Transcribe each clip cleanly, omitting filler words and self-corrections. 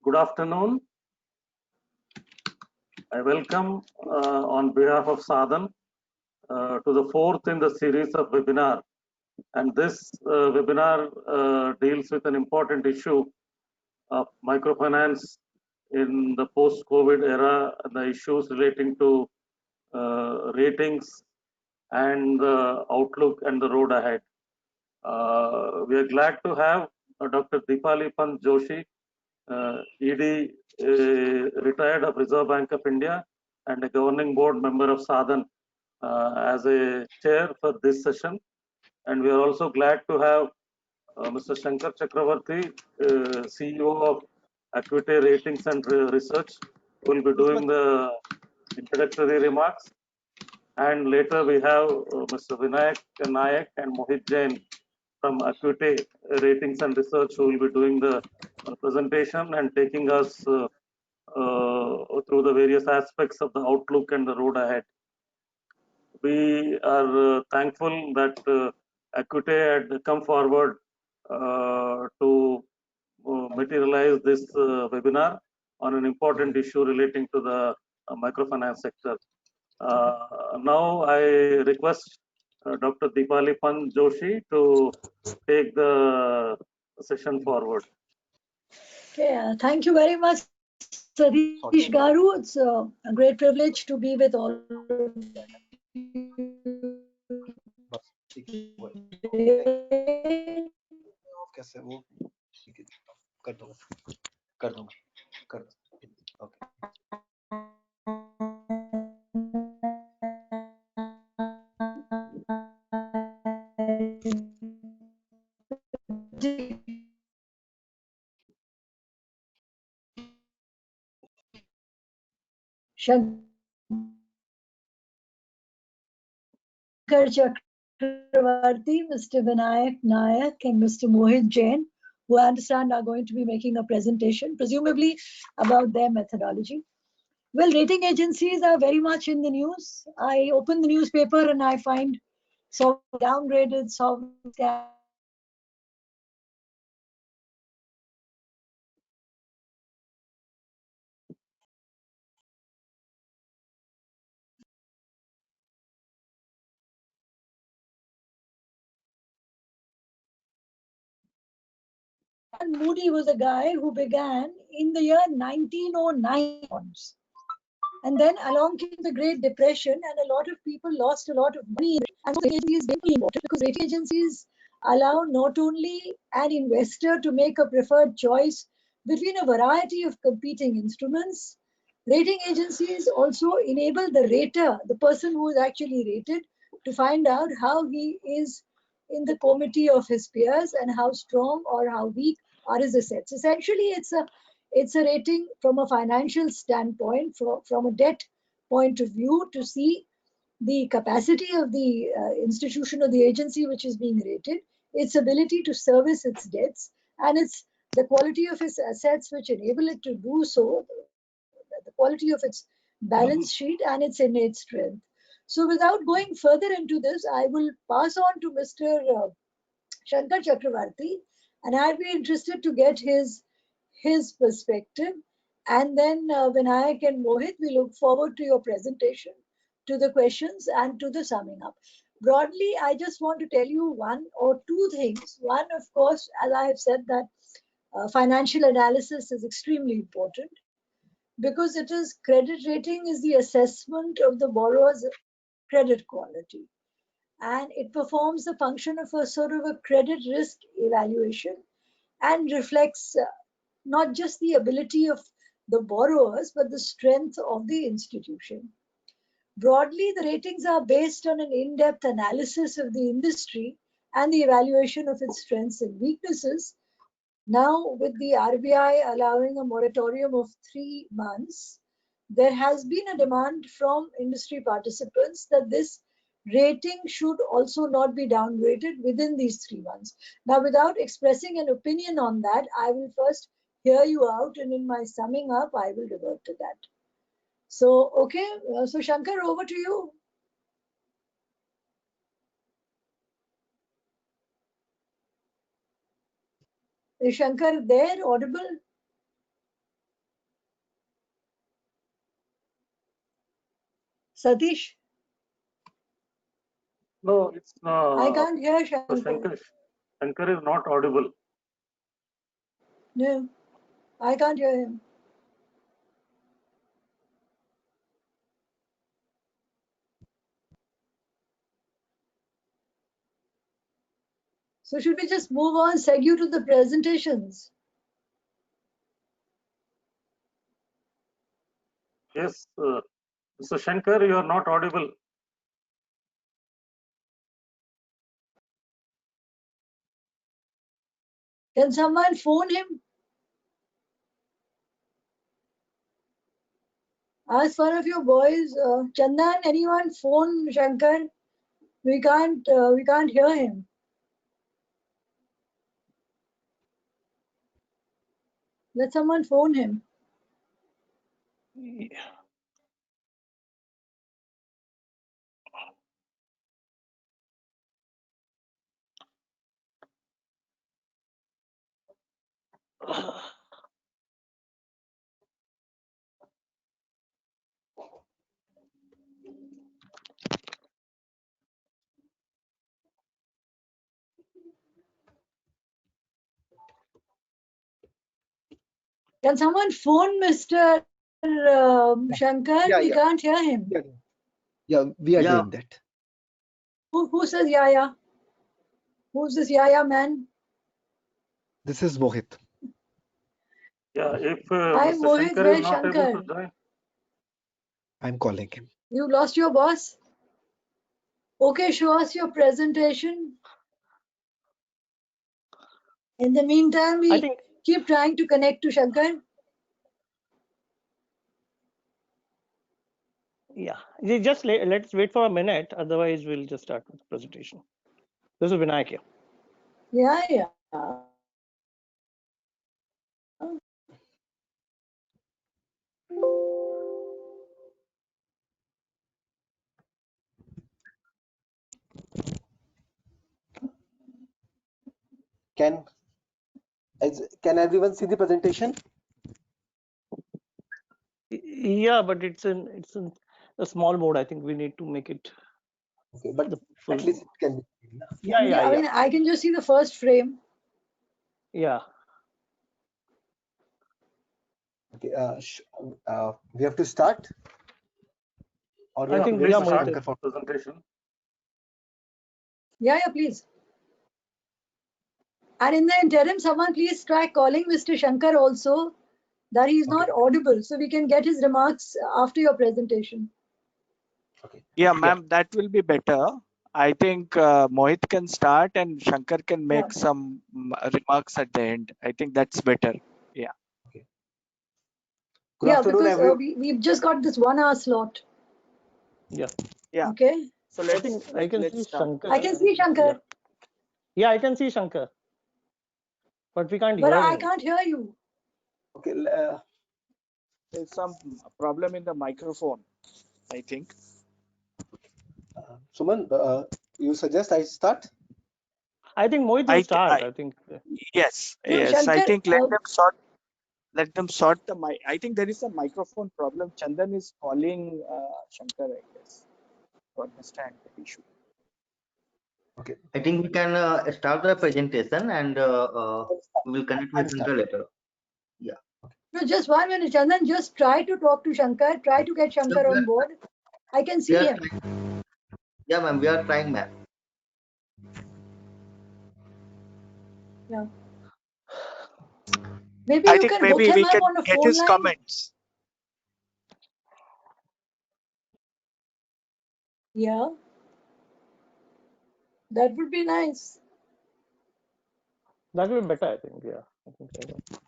Good afternoon. I welcome on behalf of Sadhan to the fourth in the series of webinar. And this webinar deals with an important issue of microfinance in the post-COVID era, the issues relating to ratings and the outlook and the road ahead. We are glad to have Dr. Deepali Pant Joshi, ED, retired of Reserve Bank of India and a governing board member of Sadhan as a chair for this session. And we are also glad to have Mr. Shankar Chakravarti, CEO of Acuity Ratings and Research, who will be doing the introductory remarks. And later we have Mr. Vinayak Nayak and Mohit Jain from Acuity Ratings and Research, who will be doing the presentation and taking us through the various aspects of the outlook and the road ahead. We are thankful that Acuity had come forward to materialize this webinar on an important issue relating to the microfinance sector. Now I request Dr. Deepali Pant Joshi to take the session forward. Okay, thank you very much, Satish Garu. It's a great privilege to be with all of you. Shankar Chakravarti, Mr. Vinayak Nayak, and Mr. Mohit Jain, who I understand are going to be making a presentation, presumably about their methodology. Well, rating agencies are very much in the news. I open the newspaper and I find so downgraded, sovereign Moody was a guy who began in the year 1909. And then along came the Great Depression, and a lot of people lost a lot of money. And so rating agencies very important because rating agencies allow not only an investor to make a preferred choice between a variety of competing instruments, rating agencies also enable the rater, the person who is actually rated, to find out how he is in the comity of his peers and how strong or how weak are his assets. Essentially, it's a rating from a financial standpoint, from a debt point of view, to see the capacity of the institution or the agency which is being rated, its ability to service its debts, and its the quality of its assets which enable it to do so, the quality of its balance sheet and its innate strength. So without going further into this, I will pass on to Mr. Shankar Chakravarti, and I'd be interested to get his perspective. And then Vinayak and Mohit, we look forward to your presentation, to the questions and to the summing up. Broadly, I just want to tell you one or two things. One, of course, as I have said, that financial analysis is extremely important because it is credit rating is the assessment of the borrower's credit quality. And it performs the function of a sort of a credit risk evaluation and reflects not just the ability of the borrowers, but the strength of the institution. Broadly, the ratings are based on an in-depth analysis of the industry and the evaluation of its strengths and weaknesses. Now, with the RBI allowing a moratorium of 3 months, there has been a demand from industry participants that this rating should also not be downgraded within these 3 months. Now, without expressing an opinion on that, I will first hear you out, and in my summing up, I will revert to that. So, okay, so Shankar, over to you. Is Shankar there, audible? Satish, No, it's I can't hear Shankar. Shankar is not audible. No, I can't hear him. So should we just move on, segue to the presentations? Yes, Mr. Shankar, you are not audible. Can someone phone him? Ask one of your boys, Chandan, anyone phone Shankar? We can't hear him. Let someone phone him. Can someone phone Mr. Shankar? Yeah, We yeah. can't hear him. Yeah, we are Yeah. doing that. Who says Yaya? Who's this Yaya man? This is Mohit. Yeah, if Hi, Mr. Mohit, Shankar is where's not able to Shankar? join, I'm calling him. You lost your boss? Okay, show us your presentation. In the meantime, I we think keep trying to connect to Shankar. yeah. Just let's wait for a minute. Otherwise, we'll just start with the presentation. This is Vinayak here. Yeah. Can everyone see the presentation? Yeah, but it's in a small mode. I think we need to make it Okay, but the full. at least it can be seen. Yeah. I mean, I can just see the first frame. Yeah. Okay, we have to start, or we I have think to wait yeah, for Mohit. Shankar for presentation. Yeah, please. And in the interim, someone please try calling Mr. Shankar also, that he's not audible, so we can get his remarks after your presentation. Okay. Yeah, ma'am, that will be better. I think Mohit can start and Shankar can make some remarks at the end. I think that's better. Yeah. Okay. Good afternoon, because everyone. we've just got this 1 hour slot. Yeah. Yeah. Okay. So I think I can see start. Shankar. I can see Shankar, Yeah, I can see Shankar, but we can't but hear I him. can't hear you. Okay, There's some problem in the microphone, I think. Suman, you suggest I start? I think Mohit will start. I think. Yes, No, yes. I Shankar, think let them sort the mic. I think there is a microphone problem. Chandan is calling Shankar, I guess, to understand the issue. Okay. I think we can start the presentation and we will connect with Shankar later. Yeah. no, just 1 minute, Chandan. Just try to talk to Shankar. Try to get Shankar on board. I can see him. Yeah, ma'am. We are trying, ma'am. Yeah. Maybe I you think can hook maybe him we up can on a get phone his line. comments. Yeah. That would be nice. That will be better, I think. Yeah. I think so.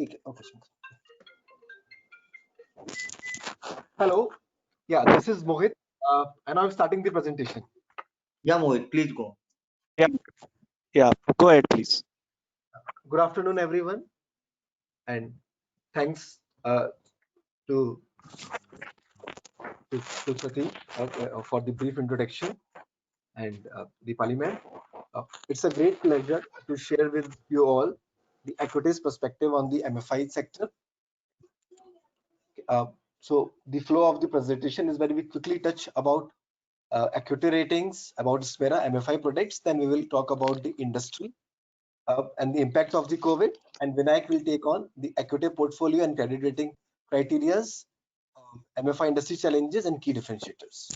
Okay. Hello. Yeah, this is Mohit, and I'm starting the presentation. Yeah, Mohit, please go. Yeah, go ahead, please. Good afternoon, everyone, and thanks to Sati for the brief introduction and the Parliament. It's a great pleasure to share with you all the equities perspective on the MFI sector. So the flow of the presentation is when we quickly touch about equity ratings, about SMERA MFI products, then we will talk about the industry and the impact of the COVID, and Vinayak will take on the equity portfolio and credit rating criterias, MFI industry challenges and key differentiators.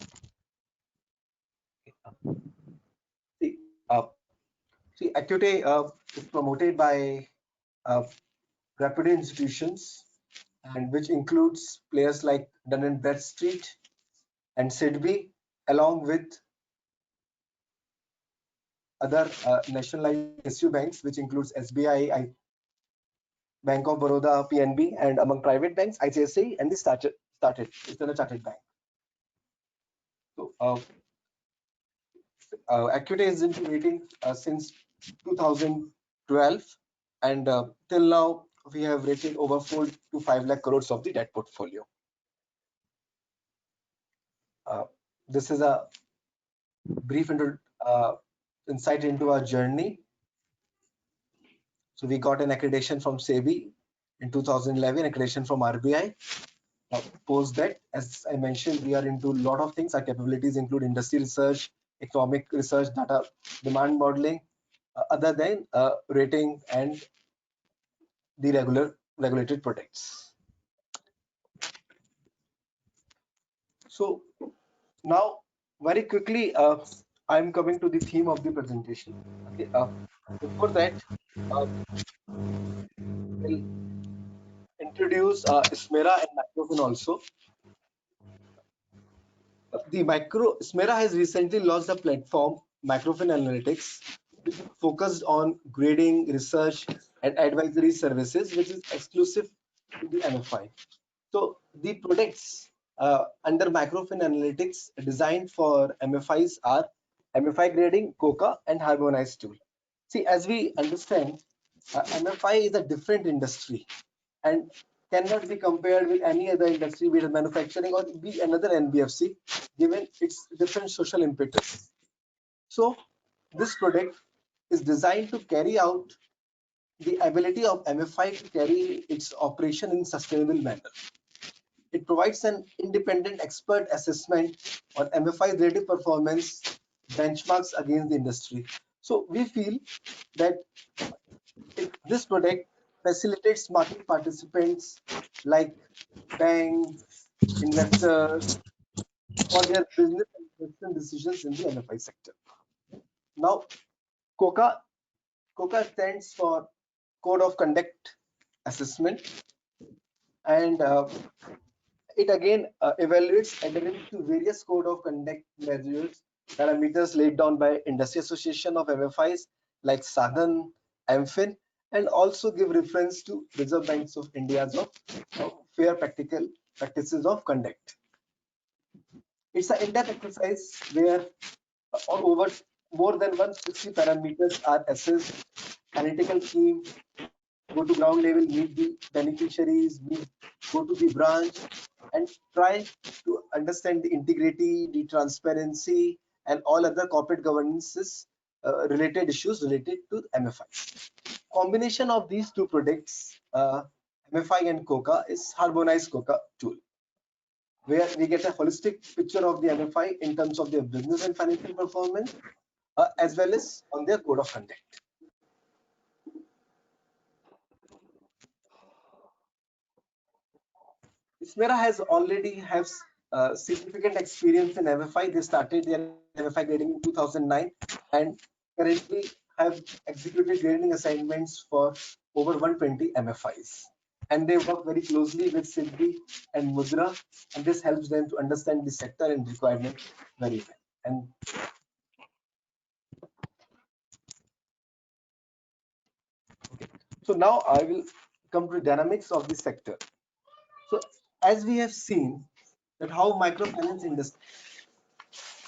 See, equity is promoted by reputed institutions, and which includes players like Dun & Bradstreet and SIDBI, along with other nationalized PSU banks, which includes SBI, Bank of Baroda, PNB, and among private banks, ICICI and the Standard Chartered Bank. So, Equity is into rating since 2012, and till now we have rated over 4 to 5 lakh crores of the debt portfolio. This is a brief insight into our journey. So we got an accreditation from SEBI in 2011, accreditation from RBI. Post that, as I mentioned, we are into a lot of things. Our capabilities include industry research, economic research, data, demand modeling, other than rating and the regulated products. So now, very quickly, I'm coming to the theme of the presentation. Okay. Before that, we'll introduce SMERA and Microfin also. The SMERA has recently launched a platform, Microfin Analytics, which is focused on grading, research, and advisory services, which is exclusive to the MFI. So the products under Microfin Analytics designed for MFIs are MFI grading, COCA, and harmonized tool. See, as we understand, MFI is a different industry and cannot be compared with any other industry, be it manufacturing or be another NBFC, given its different social impetus. So this product is designed to carry out the ability of MFI to carry its operation in sustainable manner. It provides an independent expert assessment on MFI rated performance benchmarks against the industry. So we feel that this product facilitates market participants like banks, investors for their business and investment decisions in the MFI sector. Now, COCA stands for Code of Conduct Assessment, and it again evaluates adherence to various code of conduct measures, parameters laid down by Industry Association of MFIs like Sadhan, MFIN, and also give reference to Reserve Banks of India's fair practical practices of conduct. It's an in-depth exercise where over more than 160 parameters are assessed. Analytical team go to ground level, meet the beneficiaries, go to the branch, and try to understand the integrity, the transparency, and all other corporate governances related issues related to MFI. Combination of these two products, MFI and COCA, is harmonized COCA tool, where we get a holistic picture of the MFI in terms of their business and financial performance, as well as on their code of conduct. SMERA has already significant experience in MFI. They started their MFI grading in 2009 and currently have executed grading assignments for over 120 MFIs. And they work very closely with SIDBI and Mudra, and this helps them to understand the sector and requirement very well. And okay. So now I will come to dynamics of the sector. So as we have seen that how microfinance industry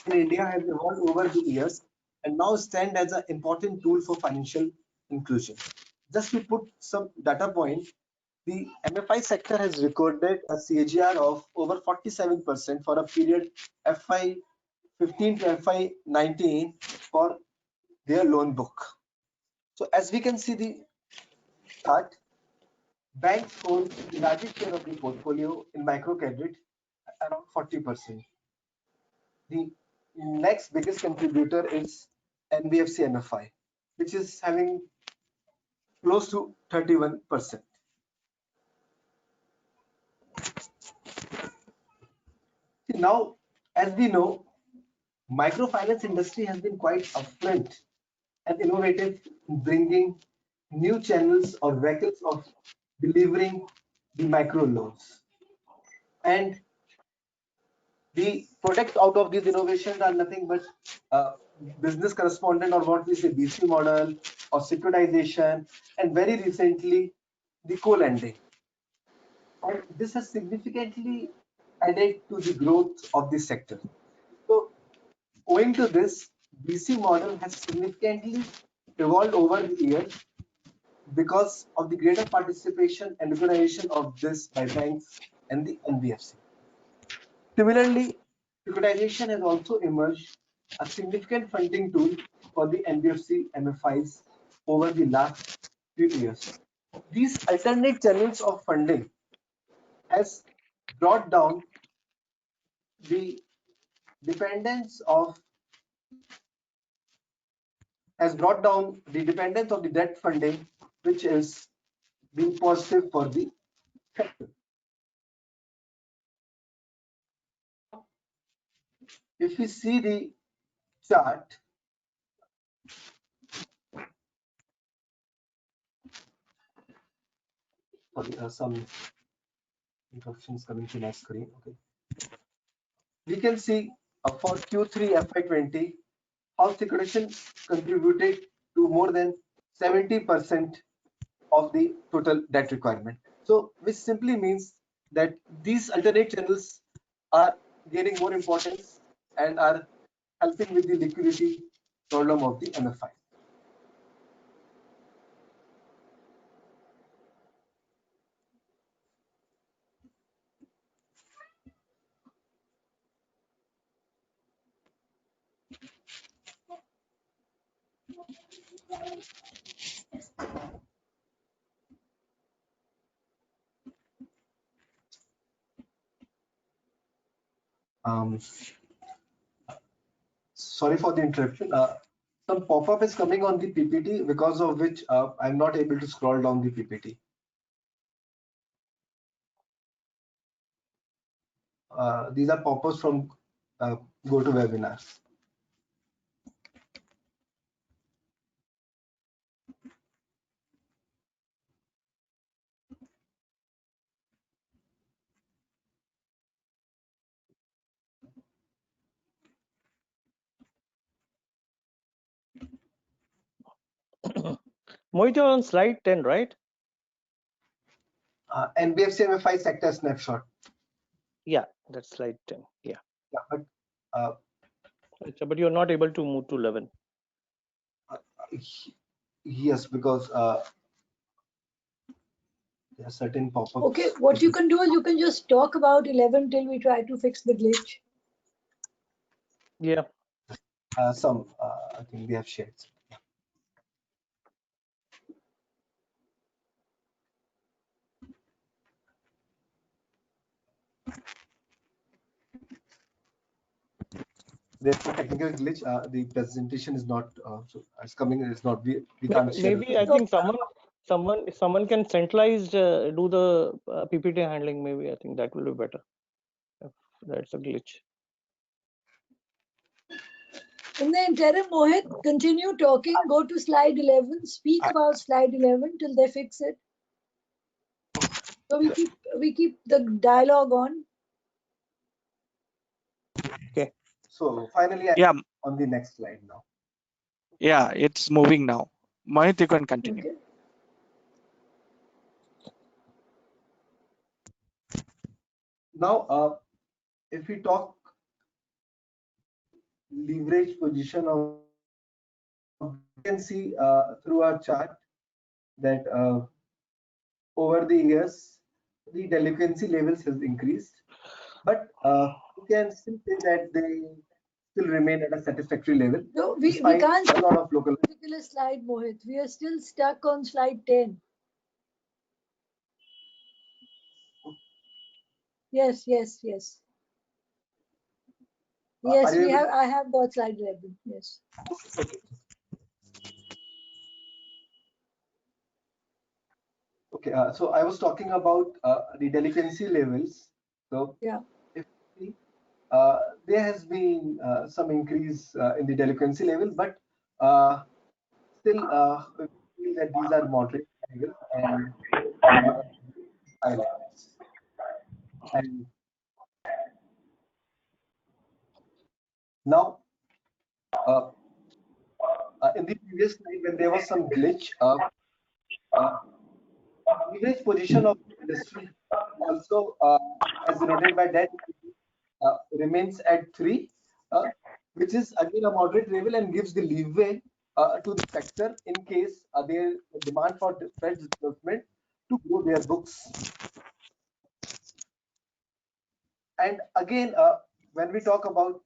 in India has evolved over the years and now stand as an important tool for financial inclusion. Just to put some data point, the MFI sector has recorded a CAGR of over 47% for a period FY15 to FY19 for their loan book. So as we can see the chart, banks hold the largest share of the portfolio in microcredit, around 40%. The next biggest contributor is NBFC MFI, which is having close to 31%. Now, as we know, microfinance industry has been quite upfront and innovative in bringing new channels or vehicles of delivering the micro loans. And the products out of these innovations are nothing but business correspondent, or what we say BC model, or securitization, and very recently the co-lending. And this has significantly added to the growth of this sector. So owing to this, BC model has significantly evolved over the years because of the greater participation and recognition of this by banks and the NBFC. Similarly, securitization has also emerged a significant funding tool for the NBFC MFIs over the last few years. These alternate channels of funding has brought down the dependence of the debt funding, which is being positive for the sector. If we see the chart, sorry, some interruptions coming to my screen. Okay, we can see for Q3 FY20 how securitization contributed to more than 70% of the total debt requirement. So which simply means that these alternate channels are gaining more importance and are helping with the liquidity problem of the MFI. Sorry for the interruption. Some pop-up is coming on the PPT, because of which I'm not able to scroll down the PPT. These are pop-ups from GoToWebinars. Mohit, you're on slide 10, right? NBFC MFI sector snapshot. Yeah, that's slide 10. Yeah. Yeah, but But you're not able to move to 11. yes, because there are certain pop-ups. Okay, what you can do is you can just talk about 11 till we try to fix the glitch. Yeah. I think we have shared. There's a technical glitch. The presentation is not so it's coming. It's not. We can't share. Maybe I think someone can centralized do the PPT handling. Maybe I think that will be better. If that's a glitch. In the interim, Mohit, continue talking. Go to slide 11. Speak about slide 11 till they fix it. So we keep the dialogue on. Okay. So finally, Yeah, on the next slide now. yeah, it's moving now. Mohit, you can continue. Okay. Now, if we talk leverage position of, you can see through our chart that over the years the delinquency levels has increased, but you can still say that they still remain at a satisfactory level. No, we despite can't a lot of local. particular slide, Mohit. We are still stuck on slide 10. Yes, yes, yes. Yes, Are you we able have. I have got slide 11. Yes. Okay. Okay, so I was talking about the delinquency levels. So Yeah. if you see, there has been some increase in the delinquency level, but still we feel that these are moderate levels and not at high levels. And now, uh, in the previous slide, when there was some glitch, uh, leverage position of the industry also, as denoted by that, remains at 3, uh, which is again a moderate level and gives the leeway to the sector in case there demand for fresh disbursement to grow their books. And again, when we talk about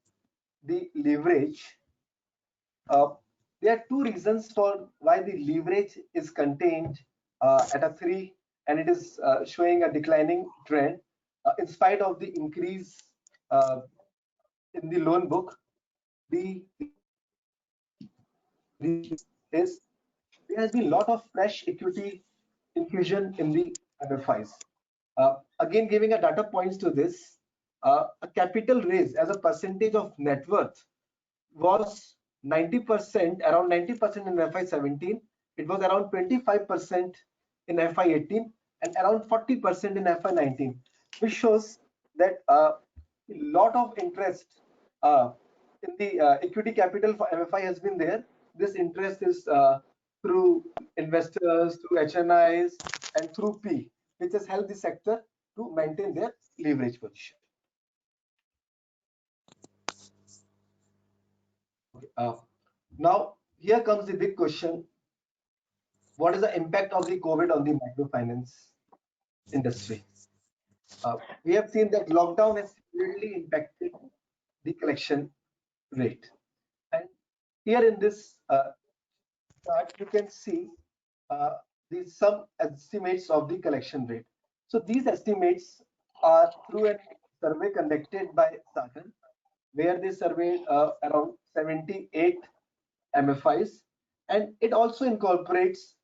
the leverage, uh, there are two reasons for why the leverage is contained at a 3 and it is showing a declining trend in spite of the increase uh, in the loan book. The reason is there has been a lot of fresh equity infusion in the MFIs. Again, giving a data points to this, a capital raise as a percentage of net worth was 90%, around 90% in FY17. It was around 25% in FY18 and around 40% in FY19, which shows that a lot of interest in the equity capital for MFI has been there. This interest is through investors, through HNIs, and through P, which has helped the sector to maintain their leverage position. Okay, now, here comes the big question. What is the impact of the COVID on the microfinance industry? We have seen that lockdown has severely impacted the collection rate. And here in this chart, you can see some estimates of the collection rate. So these estimates are through a survey conducted by Sagan, where they surveyed around 78 MFIs, and it also incorporates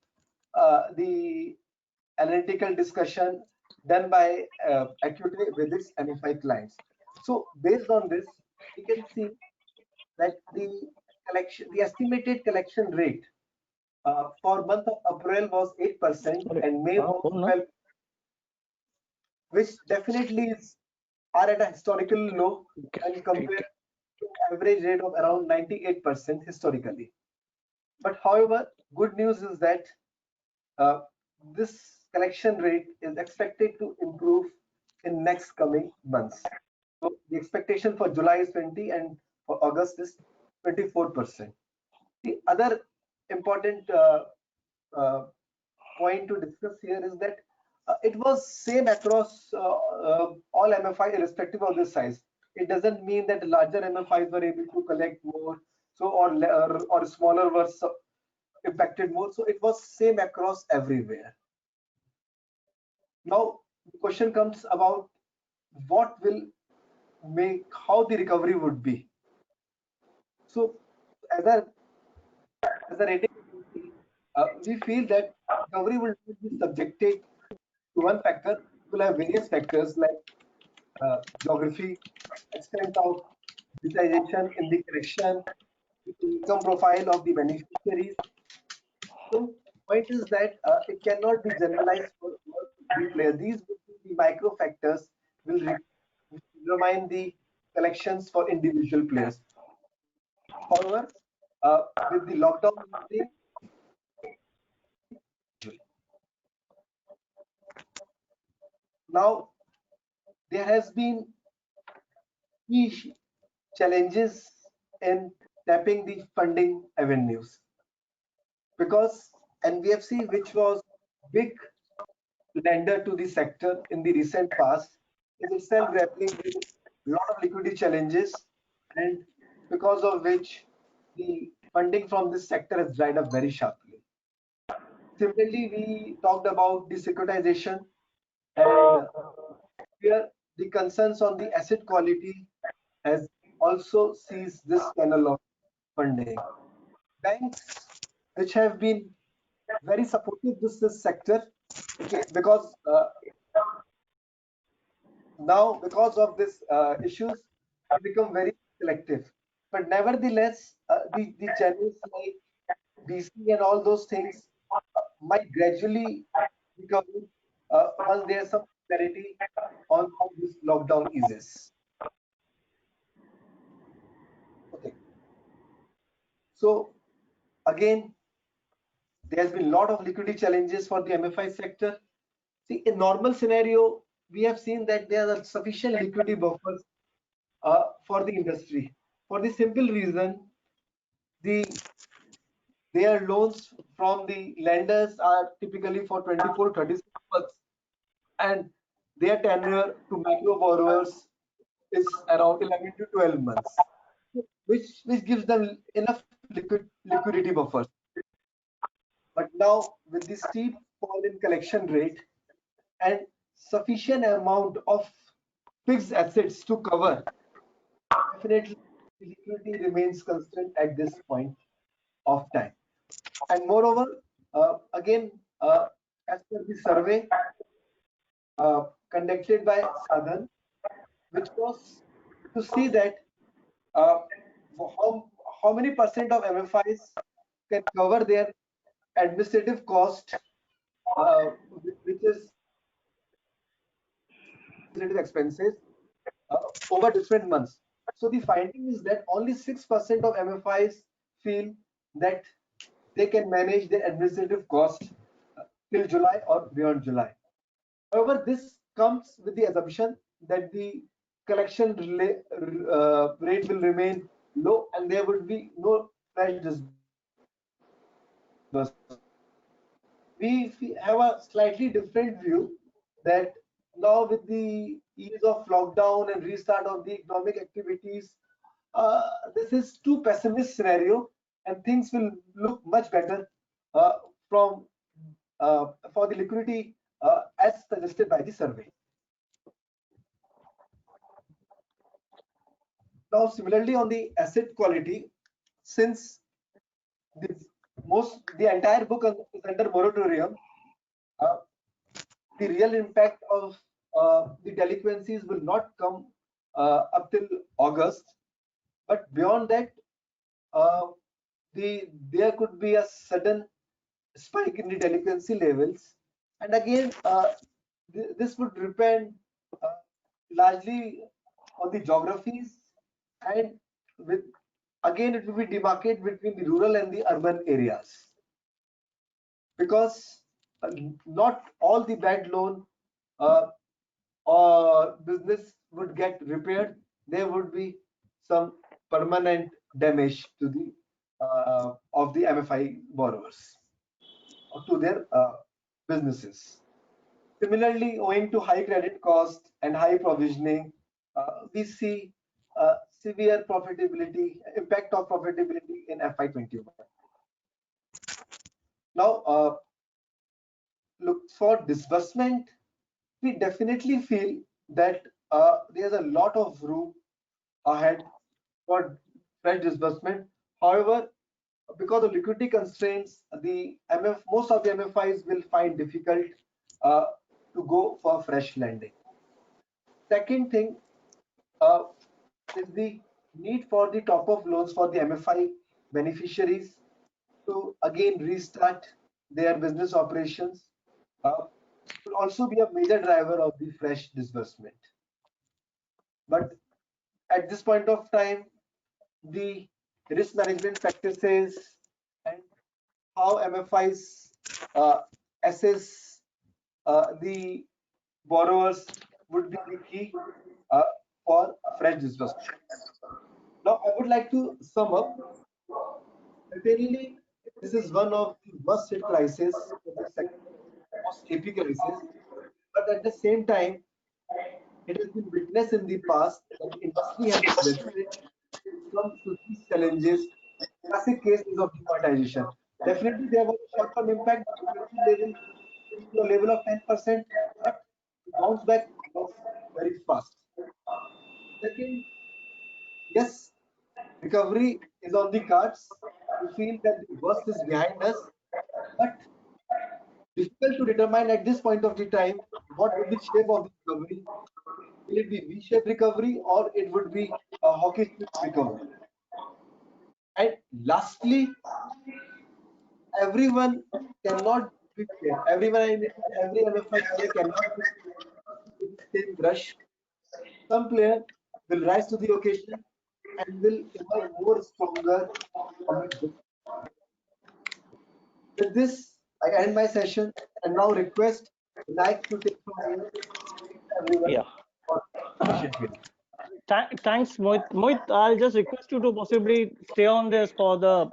the analytical discussion done by Acuity with its MFI clients. So based on this, we can see that the estimated collection rate for month of April was 8% and May was 12%, which definitely are at a historical low and compared to average rate of around 98% historically. But however, good news is that this collection rate is expected to improve in next coming months. So the expectation for July is 20 and for August is 24%. The other important point to discuss here is that it was same across all MFI irrespective of the size. It doesn't mean that larger MFIs were able to collect more, so or smaller were impacted more. So it was same across everywhere. Now the question comes about what will make how the recovery would be. So as a rating agency, we feel that recovery will not be subjected to one factor. It will have various factors like geography, extent of digitization in the collection, the income profile of the beneficiaries. So point is that it cannot be generalized for the player. These will be the micro factors will determine the collections for individual players. However, with the lockdown lifting, now there has been key challenges in tapping the funding avenues, because NBFC, which was big lender to the sector in the recent past, is itself grappling with a lot of liquidity challenges, and because of which the funding from this sector has dried up very sharply. Similarly, we talked about the securitization, and here the concerns on the asset quality has also seized this channel of funding. Banks, which have been very supportive of this sector, okay, because now because of this issues, have become very selective. But nevertheless, the channels like BC and all those things might gradually recover once there's some clarity on how this lockdown eases. Okay. So again, there's been a lot of liquidity challenges for the MFI sector. See, in normal scenario, we have seen that there are sufficient liquidity buffers for the industry. For the simple reason, their loans from the lenders are typically for 24 to 36 months, and their tenure to micro borrowers is around 11 to 12 months, which gives them enough liquidity buffers. But now, with the steep fall in collection rate and sufficient amount of fixed assets to cover, definitely liquidity remains constant at this point of time. And moreover, again, as per the survey conducted by Sadhan, which was to see that uh, how many percent of MFIs can cover their administrative cost, which is administrative expenses over different months. So the finding is that only 6% of MFIs feel that they can manage their administrative cost till July or beyond July. However, this comes with the assumption that the collection rate will remain low and there would be no fresh disbursement. We have a slightly different view that now with the ease of lockdown and restart of the economic activities, this is too pessimist scenario and things will look much better uh, from for the liquidity as suggested by the survey. Now, similarly on the asset quality, since the entire book is under moratorium, uh, the real impact of the delinquencies will not come up till August. But beyond that, uh, there could be a sudden spike in the delinquency levels, and again, this would depend largely on the geographies, and with again it will be demarcated between the rural and the urban areas, because not all the bad loan or business would get repaired. There would be some permanent damage to the of the MFI borrowers or to their businesses. Similarly, owing to high credit cost and high provisioning, we see severe profitability impact of profitability in FY21. Now, look for disbursement. We definitely feel that there's a lot of room ahead for fresh disbursement. However, because of liquidity constraints, most of the MFIs will find difficult uh, to go for fresh lending. Second thing is the need for the top-up loans for the MFI beneficiaries to again restart their business operations. Will also be a major driver of the fresh disbursement. But at this point of time, the risk management practices and how MFIs assess the borrowers would be the key for fresh disbursement. Now, I would like to sum up. Certainly, this is one of the must-hit crises for the sector, most AP crisis. But at the same time, it has been witnessed in the past that the industry has resisted some to these challenges. Classic cases of demonetization. Definitely, there was a short-term impact, but eventually they will reach to a level of 10%, but the bounce back was very fast. Second, yes, recovery is on the cards. We feel that the worst is behind us, but difficult to determine at this point of the time what would be the shape of the recovery. Will it be V-shaped recovery or it would be a hockey stick recovery? And lastly, everyone cannot be fair. Everyone, I mean, every MFI player cannot be with the same brush. Some player will rise to the occasion and will emerge more stronger from it. With this, I end my session and now request Vinayak to take from here. Everyone Yeah. for efficient hearing. Thanks, Mohit. Mohit, I'll just request you to possibly stay on this for the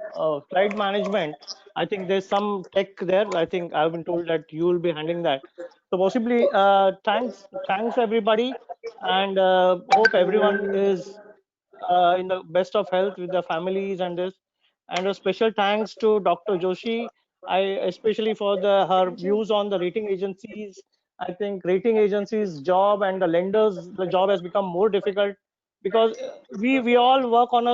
slide management. I think there's some tech there. I think I've been told that you will be handling that. So possibly, thanks everybody, and hope everyone is in the best of health with their families and this. And a special thanks to Dr. Joshi, especially for her views on the rating agencies. I think rating agencies' job and the lenders' the job has become more difficult because we all work on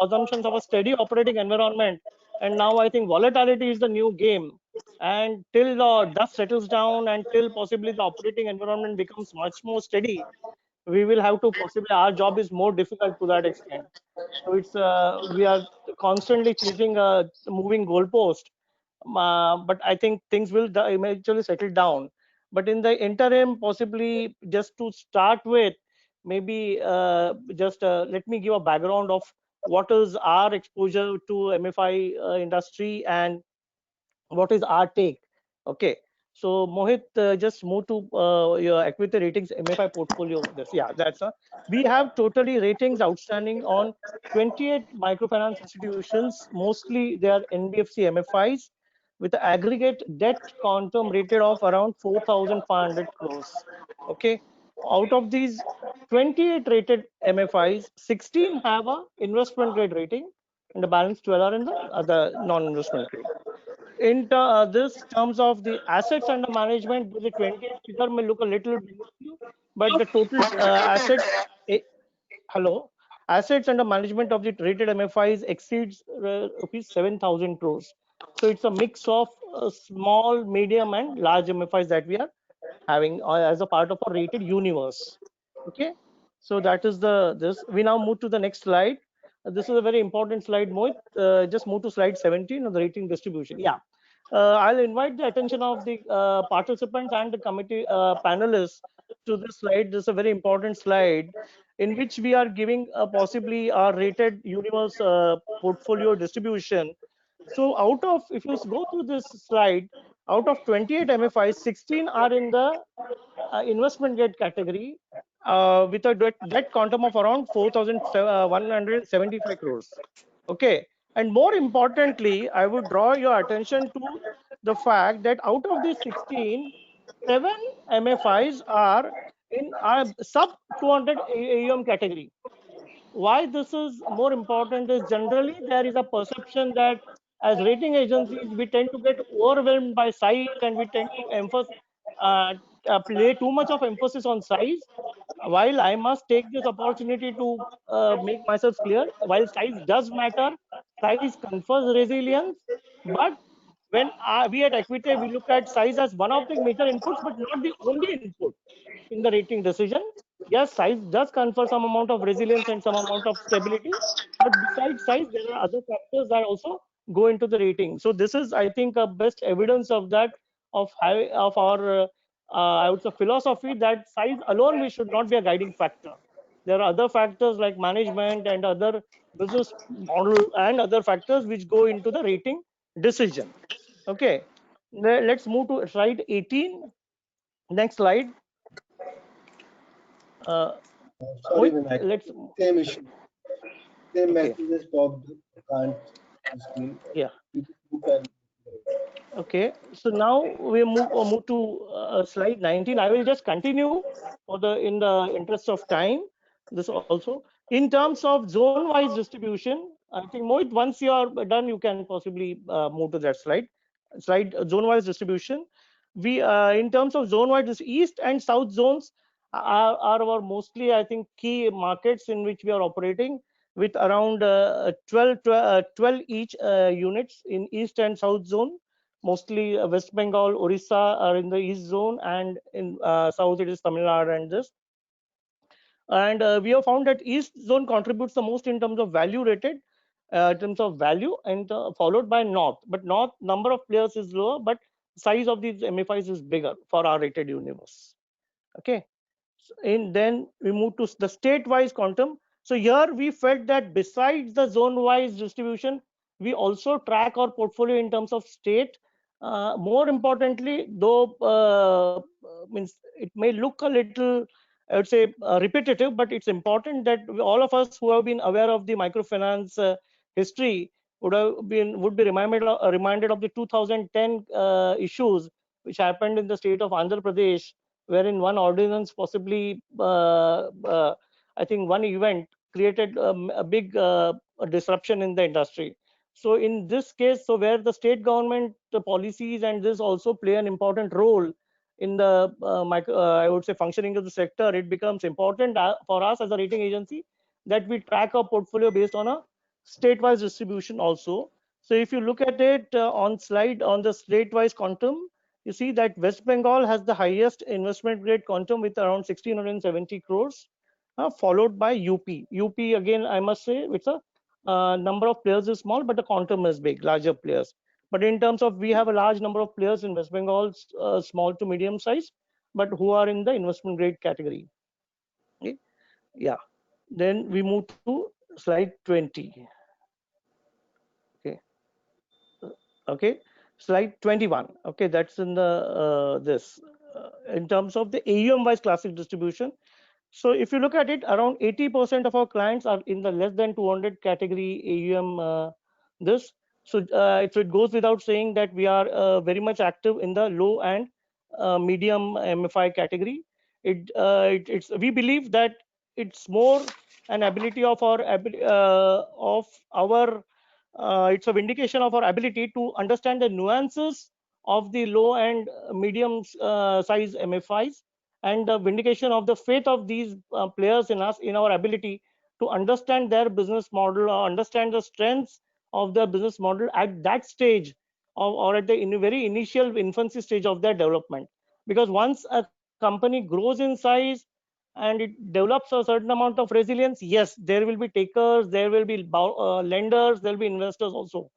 assumptions of a steady operating environment, and now I think volatility is the new game. And till the dust settles down and till possibly the operating environment becomes much more steady, we will have to possibly our job is more difficult to that extent. So it's we are constantly chasing a moving goalpost, but I think things will eventually settle down. But in the interim, possibly just to start with, maybe just let me give a background of what is our exposure to MFI industry and what is our take. Okay, so Mohit, just move to your equity ratings MFI portfolio. This, yeah, that's we have totally ratings outstanding on 28 microfinance institutions. Mostly they are NBFC MFIs with an aggregate debt quantum rated of around 4,500 crores. Okay, out of these 28 rated MFIs, 16 have a investment grade rating, and the balance 12 are in the other non-investment grade. In this terms of the assets under management, the 28 figure may look a little minuscule, but the total assets, hello, assets under management of the rated MFIs exceeds rupees 7,000 crores. So it's a mix of small, medium, and large MFIs that we are having as a part of a rated universe. Okay, so that is the this. We now move to the next slide. This is a very important slide, Mohit. Just move to slide 17 on the rating distribution. Yeah, I'll invite the attention of the participants and the committee panelists to this slide. This is a very important slide in which we are giving possibly our rated universe portfolio distribution. So out of, if you go through this slide, out of 28 MFIs, 16 are in the investment grade category with a debt quantum of around 4,175 crores. Okay, and more importantly, I would draw your attention to the fact that out of these 16, 7 MFIs are in sub 200 AUM category. Why this is more important is generally there is a perception that as rating agencies we tend to get overwhelmed by size and we tend to play too much of emphasis on size. While I must take this opportunity to make myself clear, while size does matter, size confers resilience, but when we at Equity we look at size as one of the major inputs but not the only input in the rating decision. Yes, size does confer some amount of resilience and some amount of stability, but besides size, there are other factors that also go into the rating. So this is, I think, a best evidence of that, of our, I would say, philosophy that size alone we should not be a guiding factor. There are other factors like management and other business model and other factors which go into the rating decision. Okay, let's move to slide 18. Next slide. Sorry, Mohit, Vinayak. let's, Same issue. Same okay, messages popped up. I can't see the screen. yeah. You can. Okay, so now we move to slide 19. I will just continue for the in the interest of time. This also in terms of zone-wise distribution. I think Mohit, once you are done, you can possibly move to that slide. Zone-wise distribution. We in terms of zone-wise, this east and south zones are our mostly, I think, key markets in which we are operating with around 12 each units in east and south zone. Mostly West Bengal, Orissa are in the east zone, and in south it is Tamil Nadu and this. And we have found that east zone contributes the most in terms of value rated, in terms of value, and followed by north. But north number of players is lower, but size of these MFIs is bigger for our rated universe. Okay, and then we move to the state-wise quantum. So here we felt that besides the zone-wise distribution, we also track our portfolio in terms of state. More importantly, though, means it may look a little, I would say, repetitive, but it's important that all of us who have been aware of the microfinance history would be reminded of the 2010 issues which happened in the state of Andhra Pradesh, wherein one ordinance possibly, I think one event created a big disruption in the industry. So in this case, so where the state government policies and this also play an important role in the I would say functioning of the sector, it becomes important for us as a rating agency that we track our portfolio based on a state-wise distribution also. So if you look at it on slide on the state-wise quantum, you see that West Bengal has the highest investment grade quantum with around 1670 crores, followed by UP. UP again, I must say, it's a number of players is small, but the quantum is big, larger players. But in terms of, we have a large number of players in West Bengal, small to medium size, but who are in the investment grade category. Okay. Yeah. Then we move to slide 20. Okay. Okay. Slide 21. Okay, that's in the this in terms of the AUM wise classic distribution. So if you look at it, around 80% of our clients are in the less than 200 category AUM. This so it goes without saying that we are very much active in the low and medium MFI category. It's we believe that it's more an ability of our it's a vindication of our ability to understand the nuances of the low and medium size MFIs, and the vindication of the faith of these players in us, in our ability to understand their business model or understand the strengths of their business model at that stage or at the very initial infancy stage of their development. Because once a company grows in size and it develops a certain amount of resilience, yes, there will be takers, there will be lenders, there will be investors also.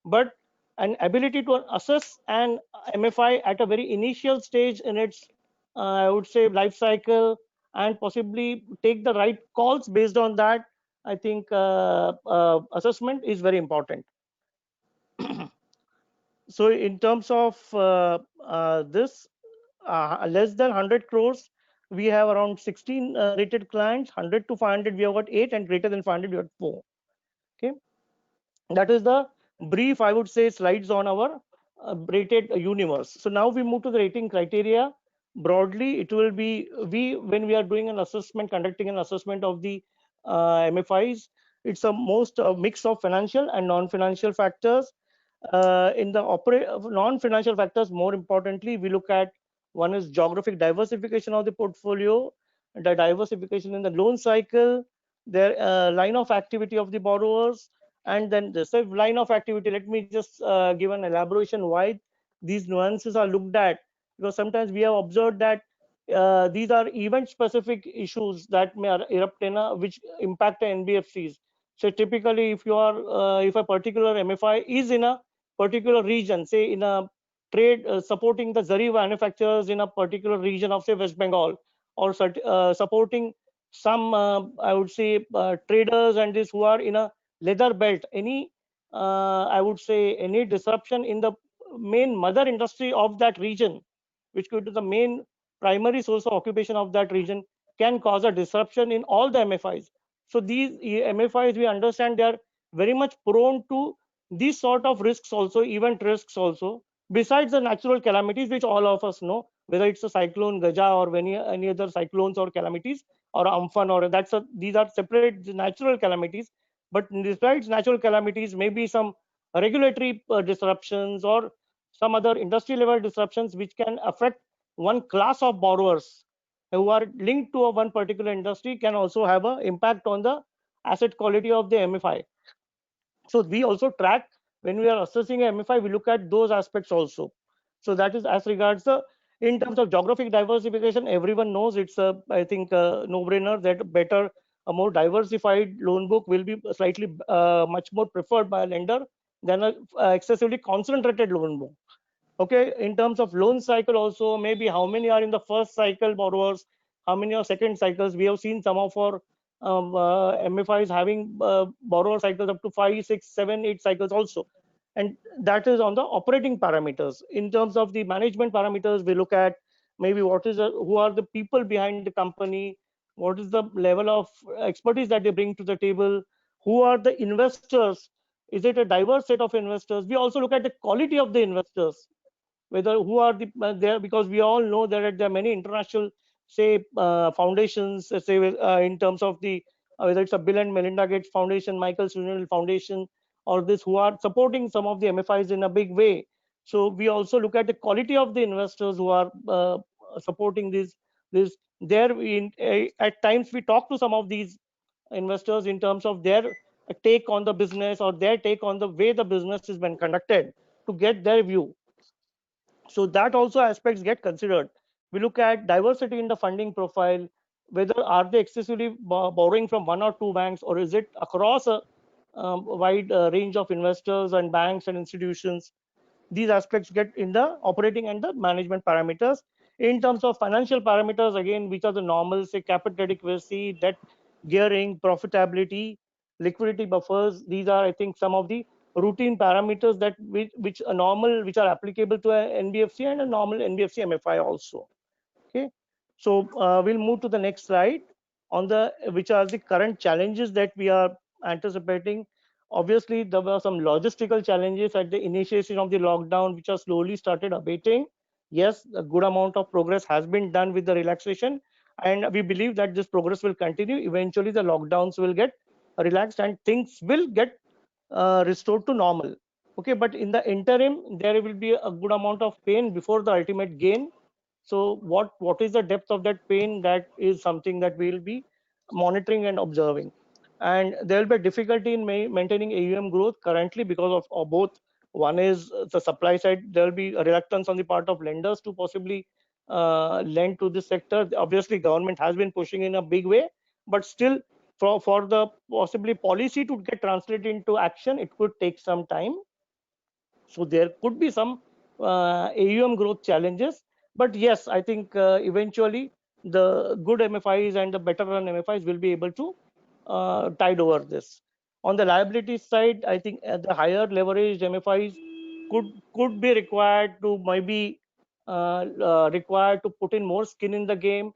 But an ability to assess an MFI at a very initial stage in its, I would say, life cycle, and possibly take the right calls based on that, I think assessment is very important. So in terms of this, less than 100 crores, we have around 16 rated clients. 100 to 500 we have got 8, and greater than 500 we have 4. Okay, that is the brief, I would say, slides on our rated universe. So now we move to the rating criteria. Broadly, it will be, when we are doing an assessment, conducting an assessment of the MFIs, it's a most mix of financial and non-financial factors. In the non-financial factors, more importantly, we look at, one is geographic diversification of the portfolio, the diversification in the loan cycle, their line of activity of the borrowers, and then the line of activity. Let me just give an elaboration why these nuances are looked at, because sometimes we have observed that these are event specific issues that may erupt in which impact the NBFCs. So typically, if you are if a particular MFI is in a particular region, say in a trade supporting the zari manufacturers in a particular region of, say, West Bengal, or supporting some I would say traders and this who are in a leather belt, any I would say any disruption in the main mother industry of that region, which could be the main primary source of occupation of that region, can cause a disruption in all the MFIs. So these MFIs, we understand they are very much prone to these sort of risks also, event risks also, besides the natural calamities, which all of us know, whether it's a cyclone Gaja or any other cyclones or calamities or Amphan, or these are separate natural calamities. But besides natural calamities, maybe some regulatory disruptions or some other industry level disruptions which can affect one class of borrowers who are linked to one particular industry can also have an impact on the asset quality of the MFI. So we also track when we are assessing a MFI, we look at those aspects also. So that is as regards the in terms of geographic diversification, everyone knows it's a I think a no-brainer that better a more diversified loan book will be slightly much more preferred by a lender than a excessively concentrated loan book. Okay, in terms of loan cycle also, maybe how many are in the first cycle borrowers, how many are second cycles. We have seen some of our MFIs having borrower cycles up to 5, 6, 7, 8 cycles also. And that is on the operating parameters. In terms of the management parameters, we look at maybe who are the people behind the company, what is the level of expertise that they bring to the table, who are the investors, is it a diverse set of investors. We also look at the quality of the investors, whether who are there, because we all know that there are many international say foundations, say in terms of the whether it's a Bill and Melinda Gates Foundation, Michael Schunnell Foundation, or this, who are supporting some of the MFIs in a big way. So we also look at the quality of the investors who are supporting this there in at times we talk to some of these investors in terms of their take on the business or their take on the way the business is been conducted, to get their view. So that also aspects get considered. We look at diversity in the funding profile, whether are they excessively borrowing from one or two banks, or is it across a wide range of investors and banks and institutions. These aspects get in the operating and the management parameters. In terms of financial parameters, again, which are the normal, say capital adequacy, debt gearing, profitability, liquidity buffers. These are, I think, some of the routine parameters that which are normal, which are applicable to an NBFC and a normal NBFC MFI also. Okay, so we'll move to the next slide on the which are the current challenges that we are anticipating. Obviously, there were some logistical challenges at the initiation of the lockdown, which are slowly started abating. Yes, a good amount of progress has been done with the relaxation, and we believe that this progress will continue. Eventually, the lockdowns will get relaxed and things will get restored to normal. Okay, but in the interim, there will be a good amount of pain before the ultimate gain. So what is the depth of that pain? That is something that we will be monitoring and observing. And there will be a difficulty in maintaining AUM growth currently because of both. One is the supply side. There will be a reluctance on the part of lenders to possibly lend to this sector. Obviously, government has been pushing in a big way, but still for the possibly policy to get translated into action, it could take some time. So there could be some AUM growth challenges, but yes, I think eventually the good MFIs and the better run MFIs will be able to tide over this. On the liability side, I think the higher leveraged MFIs could be required to maybe required to put in more skin in the game.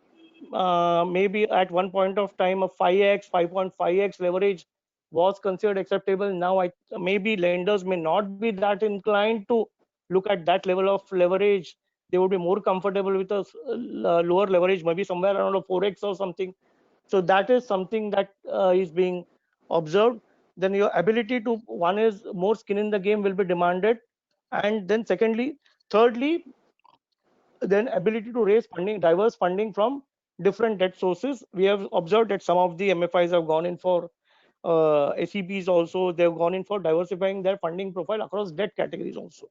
Maybe at one point of time, a 5x, 5.5x leverage was considered acceptable. Now, maybe lenders may not be that inclined to look at that level of leverage. They would be more comfortable with a lower leverage, maybe somewhere around a 4x or something. So that is something that is being observed. Then your ability to, one is more skin in the game will be demanded. And then thirdly, then ability to raise funding, diverse funding from different debt sources. We have observed that some of the MFIs have gone in for SEBs also. They've gone in for diversifying their funding profile across debt categories also.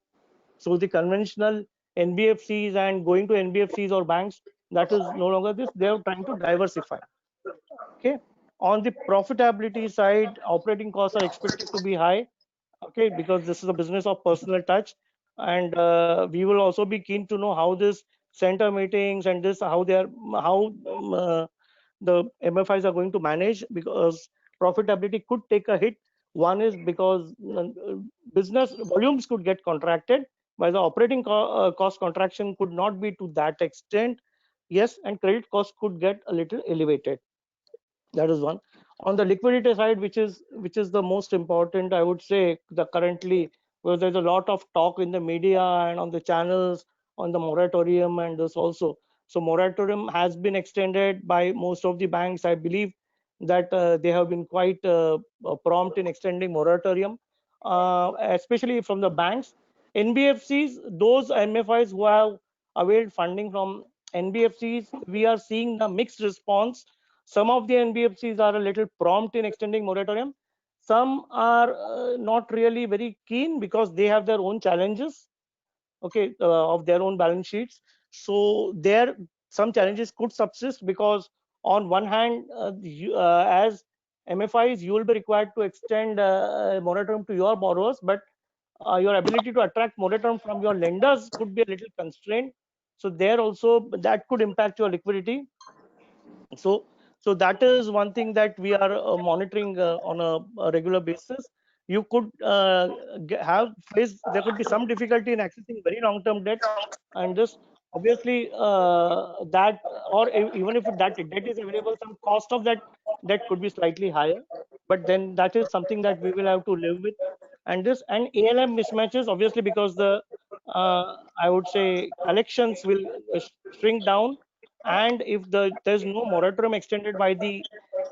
So the conventional NBFCs and going to NBFCs or banks, that is no longer this. They are trying to diversify. Okay. On the profitability side, operating costs are expected to be high. Okay, because this is a business of personal touch, and we will also be keen to know how this center meetings and this how the MFIs are going to manage, because profitability could take a hit. One is because business volumes could get contracted, while the operating cost contraction could not be to that extent. yes, and credit cost could get a little elevated. That is one. On the liquidity side, which is the most important, I would say, the currently, because there's a lot of talk in the media and on the channels on the moratorium and this also. So moratorium has been extended by most of the banks. I believe that they have been quite prompt in extending moratorium, especially from the banks. NBFCs, those MFIs who have availed funding from NBFCs, we are seeing the mixed response. Some of the NBFCs are a little prompt in extending moratorium. Some are not really very keen because they have their own challenges, okay, of their own balance sheets. So there, some challenges could subsist because on one hand, as MFIs, you will be required to extend moratorium to your borrowers, but your ability to attract moratorium from your lenders could be a little constrained. So there also, that could impact your liquidity. So that is one thing that we are monitoring on a regular basis. You could have faced, there could be some difficulty in accessing very long term debt, and this obviously that, or even if that debt is available, some cost of that debt could be slightly higher, but then that is something that we will have to live with. And this and ALM mismatches, obviously, because the I would say collections will shrink down, and if there's no moratorium extended by the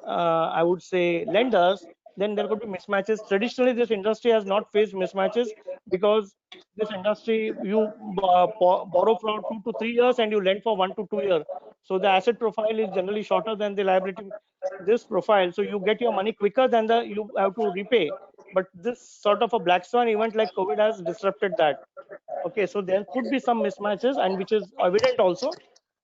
I would say lenders, then there could be mismatches. Traditionally, this industry has not faced mismatches because this industry, you borrow for 2 to 3 years and you lend for 1 to 2 years. So the asset profile is generally shorter than the liability this profile. So you get your money quicker than the you have to repay. But this sort of a black swan event like COVID has disrupted that. Okay, so there could be some mismatches, and which is evident also.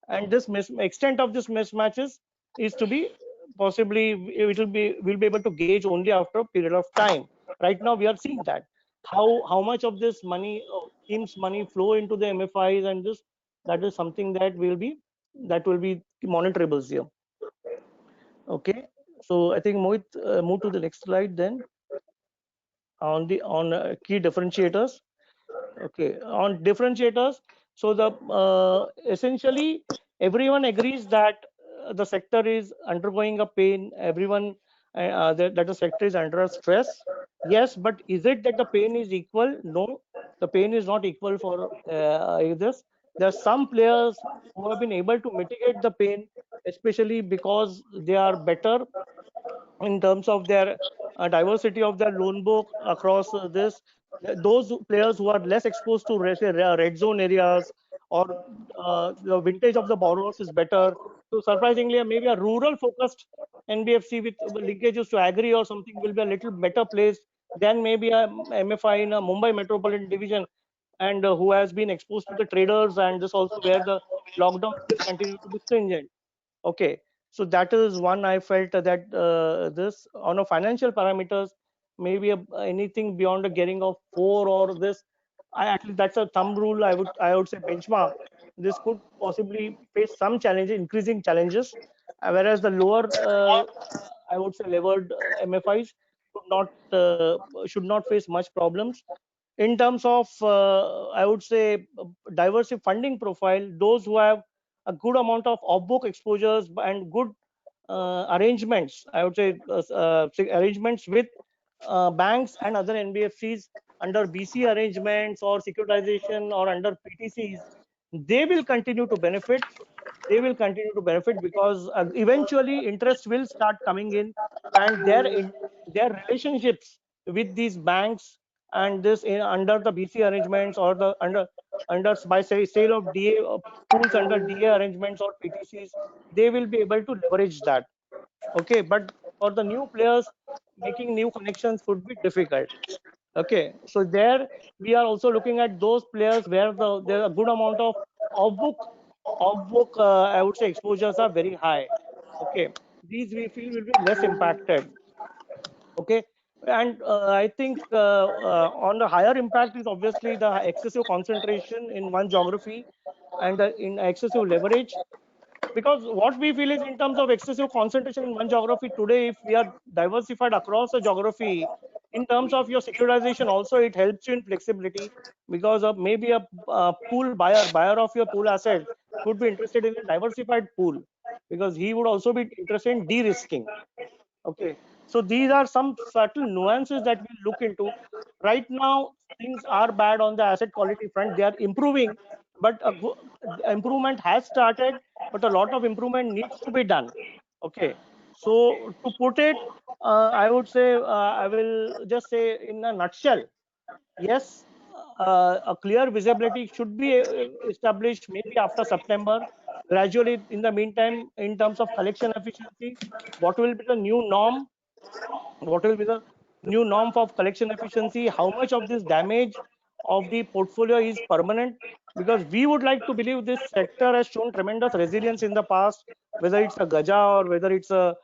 And this extent of this mismatches is to be possibly, it will be, we'll be able to gauge only after a period of time. Right now we are seeing that how much of this money, schemes money, flow into the MFIs, and this, that is something that will be monitorables here. Okay, so I think Mohit, move to the next slide then, on key differentiators. Okay, on differentiators, so the essentially everyone agrees that the sector is undergoing a pain. Everyone that the sector is under stress. Yes, but is it that the pain is equal? No, the pain is not equal for this. There are some players who have been able to mitigate the pain, especially because they are better in terms of their diversity of their loan book across this. Those players who are less exposed to red zone areas, or the vintage of the borrowers is better. So surprisingly, maybe a rural focused NBFC with linkages to agri or something will be a little better placed than maybe a MFI in a Mumbai metropolitan division, and who has been exposed to the traders, and this also where the lockdown still continue to be stringent. Okay, so that is one. I felt that this on a financial parameters, maybe anything beyond a getting of 4 or this, I actually, that's a thumb rule. I would say benchmark. This could possibly face some challenges, increasing challenges, whereas the lower I would say levered MFIs should not face much problems. In terms of I would say diversive funding profile, those who have a good amount of off-book exposures and good arrangements, I would say arrangements with banks and other NBFCs under BC arrangements or securitization or under PTCs, they will continue to benefit. They will continue to benefit because eventually interest will start coming in, and their relationships with these banks and this under the BC arrangements or the under by say sale of DA pools under DA arrangements or PTCs, they will be able to leverage that. Okay, but for the new players, making new connections would be difficult. Okay, so there we are also looking at those players where there's a good amount of off book I would say exposures are very high. Okay, these we feel will be less impacted. Okay, and I think on the higher impact is obviously the excessive concentration in one geography and in excessive leverage, because what we feel is in terms of excessive concentration in one geography today, if we are diversified across a geography, in terms of your securitization also, it helps you in flexibility, because of maybe a pool buyer of your pool asset could be interested in a diversified pool, because he would also be interested in de-risking. Okay, so these are some subtle nuances that we look into. Right now, things are bad on the asset quality front. They are improving, but improvement has started, but a lot of improvement needs to be done. Okay, so to put it, I would say, I will just say in a nutshell, yes, a clear visibility should be established maybe after September. Gradually, in the meantime, in terms of collection efficiency, what will be the new norm? What will be the new norm of collection efficiency? How much of this damage of the portfolio is permanent? Because we would like to believe this sector has shown tremendous resilience in the past, whether it's a Gaja or whether it's a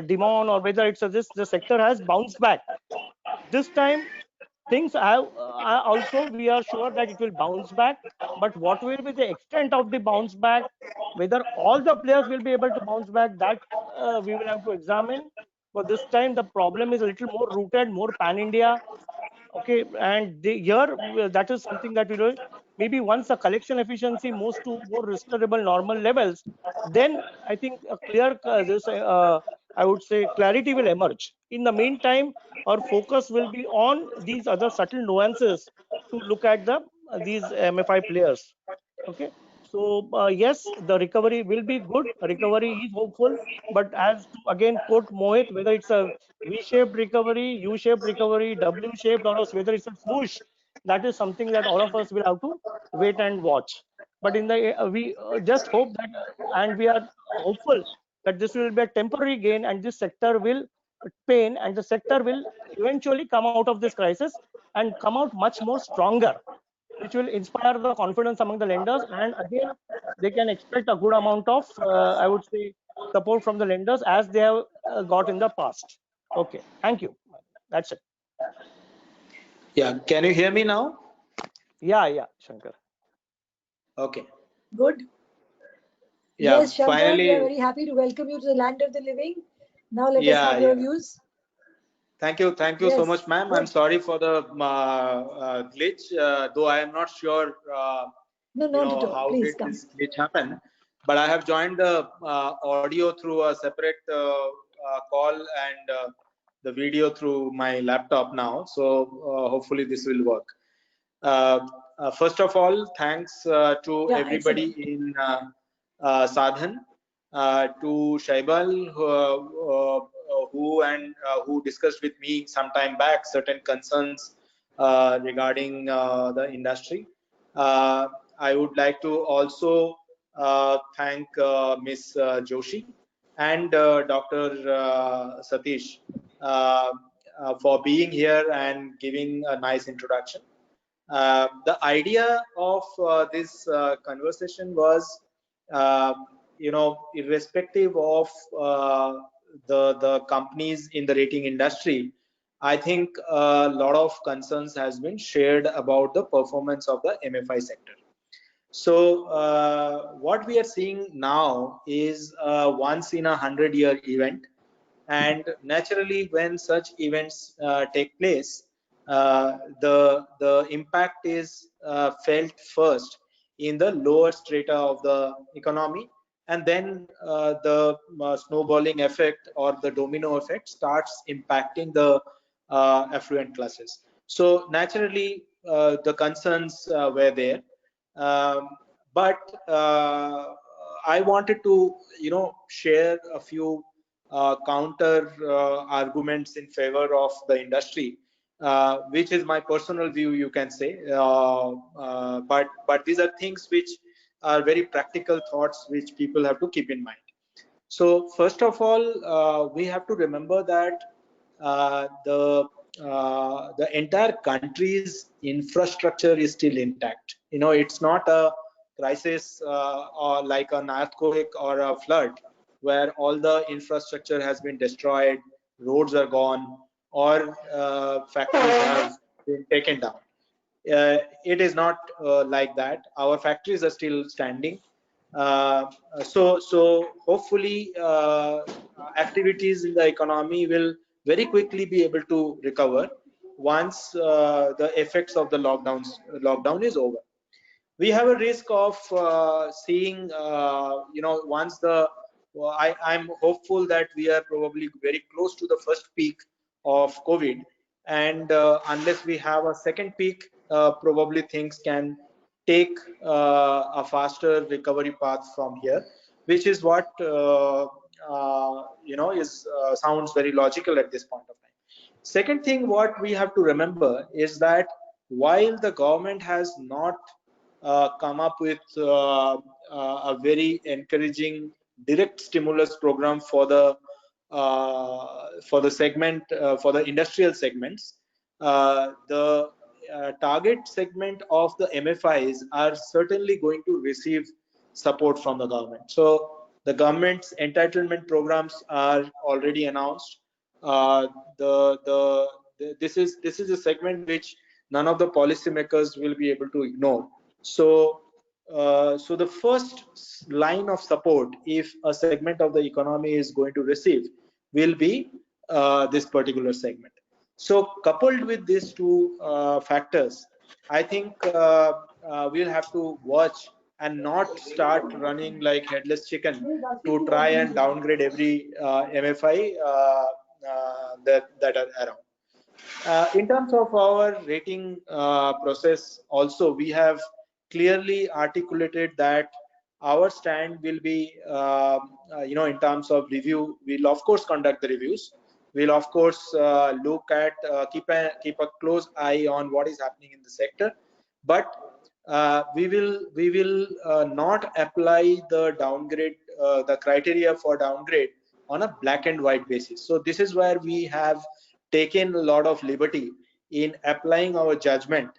Demon or whether it's a this, the sector has bounced back. This time, things have also, we are sure that it will bounce back, but what will be the extent of the bounce back, whether all the players will be able to bounce back, that we will have to examine. But this time the problem is a little more rooted, more pan India. Okay, and here that is something that we do. Maybe once the collection efficiency moves to more reasonable normal levels, then I think a clear I would say clarity will emerge. In the meantime, our focus will be on these other subtle nuances to look at the these MFI players. Okay, so yes, the recovery will be good. Recovery is hopeful, but as to again quote Mohit, whether it's a V-shaped recovery, U-shaped recovery, W-shaped, or else whether it's a swoosh, that is something that all of us will have to wait and watch. But in the we just hope that, and we are hopeful that this will be a temporary gain, and this sector will pain, and the sector will eventually come out of this crisis and come out much more stronger, which will inspire the confidence among the lenders, and again they can expect a good amount of I would say support from the lenders as they have got in the past. Okay, thank you. That's it. Yeah, can you hear me now? Yeah, Shankar. Okay. Good. Yeah, Yes, Shankar, we finally. are very happy to welcome you to the land of the living. Now let us Yeah, have your yeah. views. Thank you so Yes, much, ma'am. good. I'm sorry for the glitch, though I am not sure, No, not at all. how Please did come. this glitch happen. But I have joined the audio through a separate call and the video through my laptop now. So hopefully this will work. First of all, thanks to Yeah, everybody excellent. in Sadhan, to Shaibal, who discussed with me some time back certain concerns regarding the industry. I would like to also thank Ms. Joshi and Dr. Satish for being here and giving a nice introduction. The idea of this conversation was, irrespective of the companies in the rating industry, I think a lot of concerns has been shared about the performance of the MFI sector. So what we are seeing now is a once in 100-year event, and naturally when such events take place, the impact is felt first in the lower strata of the economy, and then the snowballing effect or the domino effect starts impacting the affluent classes. So naturally the concerns were there, but I wanted to share a few counter arguments in favor of the industry, which is my personal view, you can say, but these are things which are very practical thoughts which people have to keep in mind. So first of all, we have to remember that the entire country's infrastructure is still intact. It's not a crisis or like an earthquake or a flood where all the infrastructure has been destroyed, roads are gone, or factories have been taken down. It is not like that. Our factories are still standing. So hopefully activities in the economy will very quickly be able to recover once the effects of the lockdown is over. we have a risk of seeing, once I'm hopeful that we are probably very close to the first peak of COVID, and unless we have a second peak, probably things can take a faster recovery path from here, which is what sounds very logical at this point of time. Second thing, what we have to remember is that while the government has not come up with a very encouraging direct stimulus program for the segment, for the industrial segments, the target segment of the MFIs are certainly going to receive support from the government. So the government's entitlement programs are already announced. This is a segment which none of the policymakers will be able to ignore. So the first line of support, if a segment of the economy is going to receive, will be this particular segment. So coupled with these two factors, I think we'll have to watch and not start running like headless chicken to try and downgrade every MFI that are around. In terms of our rating process, also we have clearly articulated that our stand will be, in terms of review, we'll of course conduct the reviews. We'll of course look at, keep a close eye on what is happening in the sector, but we will not apply the downgrade, the criteria for downgrade on a black and white basis. So this is where we have taken a lot of liberty in applying our judgment,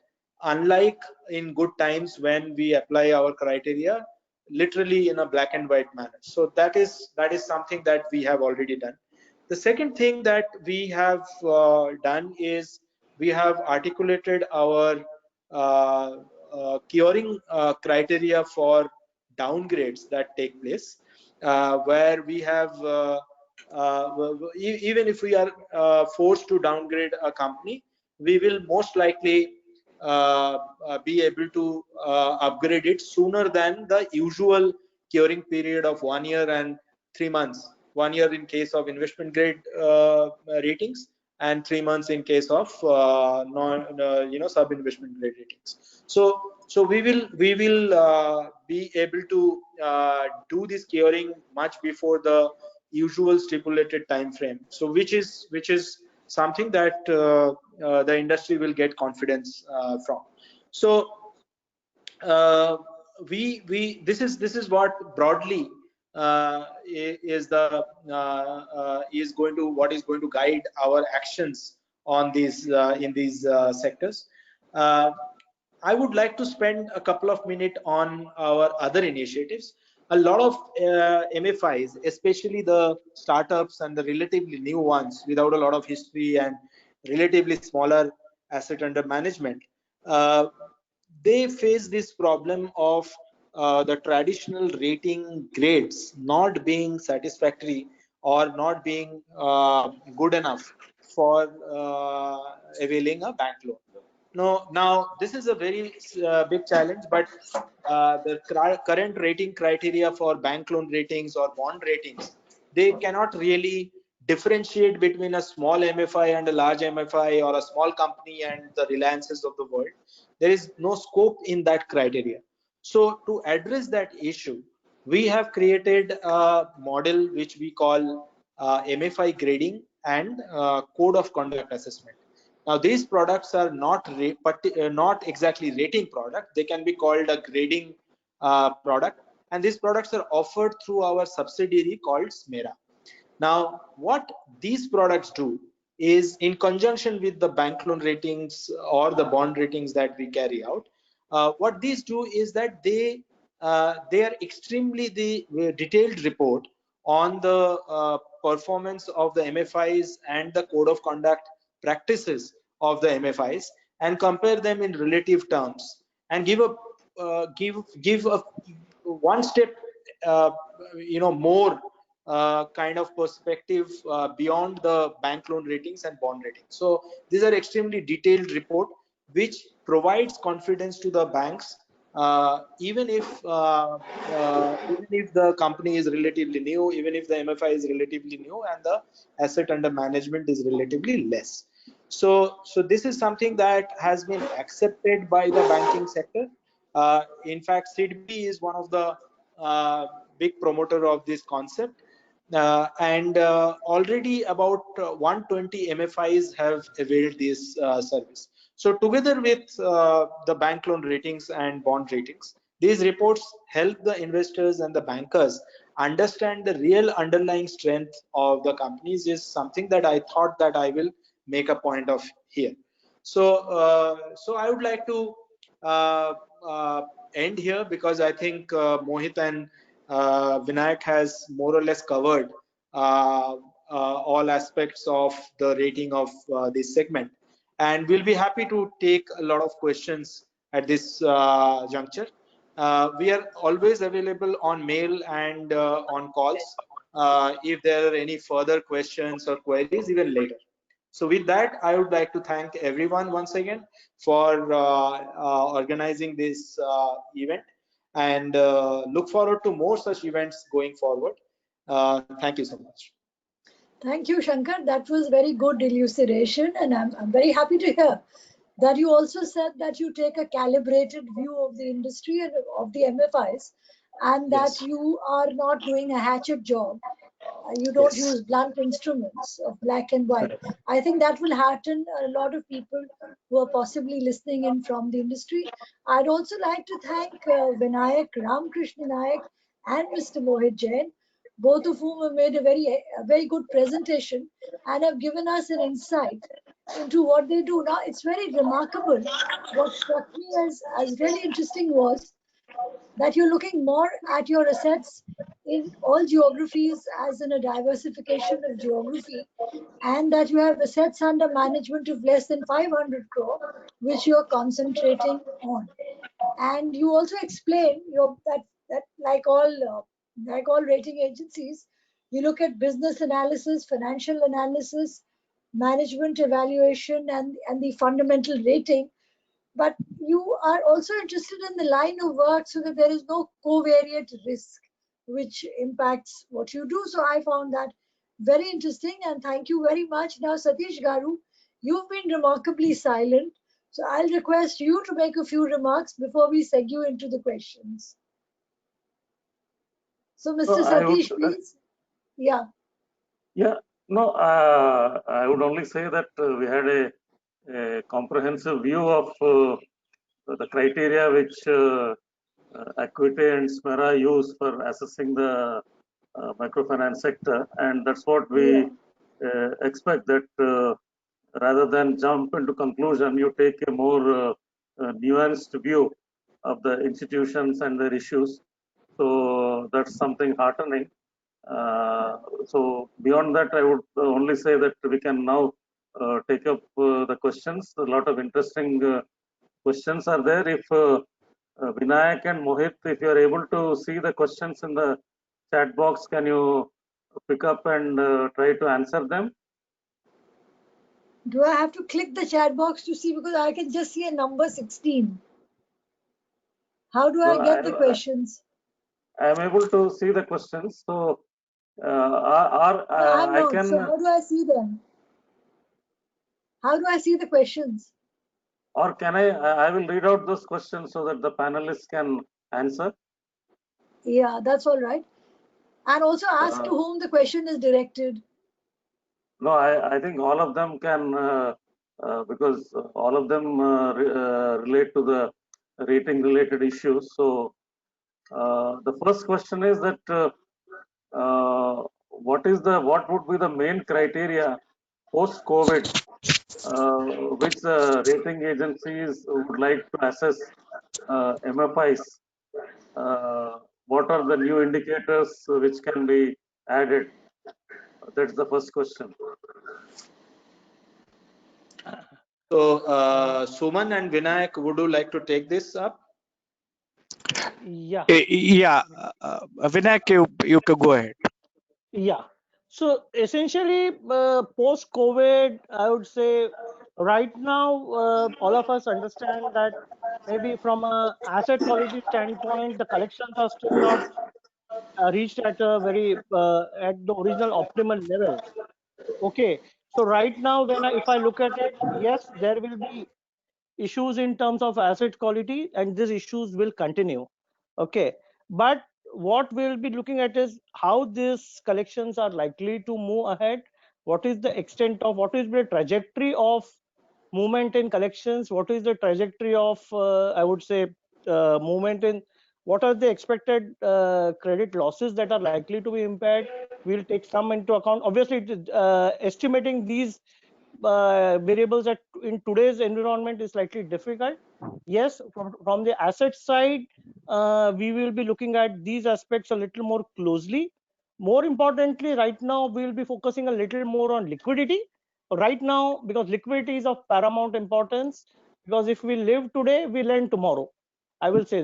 unlike in good times when we apply our criteria literally in a black and white manner. So that is something that we have already done. The second thing that we have done is we have articulated our curing criteria for downgrades that take place, where we have even if we are forced to downgrade a company, we will most likely be able to upgrade it sooner than the usual curing period of 1 year and 3 months. 1 year in case of investment grade ratings, and 3 months in case of sub investment grade ratings. So we will be able to do this curing much before the usual stipulated time frame. So which is something that the industry will get confidence from. So this is what broadly is going to guide our actions on these in these sectors. I would like to spend a couple of minutes on our other initiatives. A lot of MFIs, especially the startups and the relatively new ones without a lot of history and relatively smaller asset under management, they face this problem of the traditional rating grades not being satisfactory or not being good enough for availing a bank loan. Now this is a very big challenge, but the current rating criteria for bank loan ratings or bond ratings, they cannot really differentiate between a small MFI and a large MFI, or a small company and the Reliances of the world. There is no scope in that criteria. So to address that issue, we have created a model which we call MFI grading and code of conduct assessment. Now these products are not exactly rating product. They can be called a grading product, and these products are offered through our subsidiary called Smera. Now what these products do is, in conjunction with the bank loan ratings or the bond ratings that we carry out, what these do is that they are extremely detailed report on the performance of the MFIs and the code of conduct practices of the MFIs, and compare them in relative terms, and give a one step more kind of perspective beyond the bank loan ratings and bond ratings. So these are extremely detailed report which provides confidence to the banks even if the company is relatively new, even if the MFI is relatively new and the asset under management is relatively less. So this is something that has been accepted by the banking sector. In fact, SIDBI is one of the big promoter of this concept. And already about 120 MFIs have availed this service. So together with the bank loan ratings and bond ratings, these reports help the investors and the bankers understand the real underlying strength of the companies, is something that I thought that I will make a point of here. So I would like to end here, because I think Mohit and Vinayak has more or less covered all aspects of the rating of this segment, and we'll be happy to take a lot of questions at this juncture. We are always available on mail and on calls if there are any further questions or queries even later. So with that, I would like to thank everyone once again for organizing this event, and look forward to more such events going forward. Thank you so much. Thank you, Shankar. That was very good elucidation, and I'm very happy to hear that you also said that you take a calibrated view of the industry and of the MFIs, and that Yes. you are not doing a hatchet job. You don't Yes. use blunt instruments of black and white. I think that will hearten a lot of people who are possibly listening in from the industry. I'd also like to thank Vinayak Ramkrishna Nayak and Mr. Mohit Jain, both of whom have made a very good presentation and have given us an insight into what they do. Now, it's very remarkable. What struck me as really interesting was that you're looking more at your assets in all geographies as in a diversification of geography, and that you have assets under management of less than 500 crore, which you're concentrating on. And you also explain that like all rating agencies, you look at business analysis, financial analysis, management evaluation, and the fundamental rating, but you are also interested in the line of work so that there is no covariate risk which impacts what you do. So I found that very interesting, and thank you very much. Now, Satish Garu, you've been remarkably silent, so I'll request you to make a few remarks before we segue into the questions. So, Mr. Satish, please. Yeah. Yeah, no, I would only say that we had a comprehensive view of the criteria which Equity and SMERA use for assessing the microfinance sector, and that's what we expect, that rather than jump into conclusion, you take a more nuanced view of the institutions and their issues. So that's something heartening. So beyond that, I would only say that we can now take up the questions. A lot of interesting questions are there. If Vinayak and Mohit, if you are able to see the questions in the chat box, can you pick up and try to answer them? Do I have to click the chat box to see? Because I can just see a number 16. How do I get the questions? I am able to see the questions. So I'm I not. can. So how do I see them? How do I see the questions? Or can I will read out those questions so that the panelists can answer. Yeah, that's all right. And also ask to whom the question is directed. No, I think all of them can, because all of them relate to the rating related issues. So the first question is that what would be the main criteria post COVID which the rating agencies would like to assess MFIs? What are the new indicators which can be added? That's the first question. So Suman and Vinayak, would you like to take this up? Yeah. Yeah, Vinayak, you can go ahead. Yeah. So essentially, post-COVID, I would say right now, all of us understand that maybe from a asset quality standpoint, the collections are still not reached at a very at the original optimal levels. Okay, so right now, if I look at it, yes, there will be issues in terms of asset quality, and these issues will continue. Okay, but what we'll be looking at is how these collections are likely to move ahead. What is the extent of, what is the trajectory of movement in collections? What is the trajectory of, I would say, movement in, what are the expected credit losses that are likely to be impaired? We'll take some into account. Obviously, estimating these variables in today's environment is slightly difficult. Yes, from the asset side, we will be looking at these aspects a little more closely. More importantly, right now, we will be focusing a little more on liquidity. Right now, because liquidity is of paramount importance, because if we live today, we learn tomorrow. I will say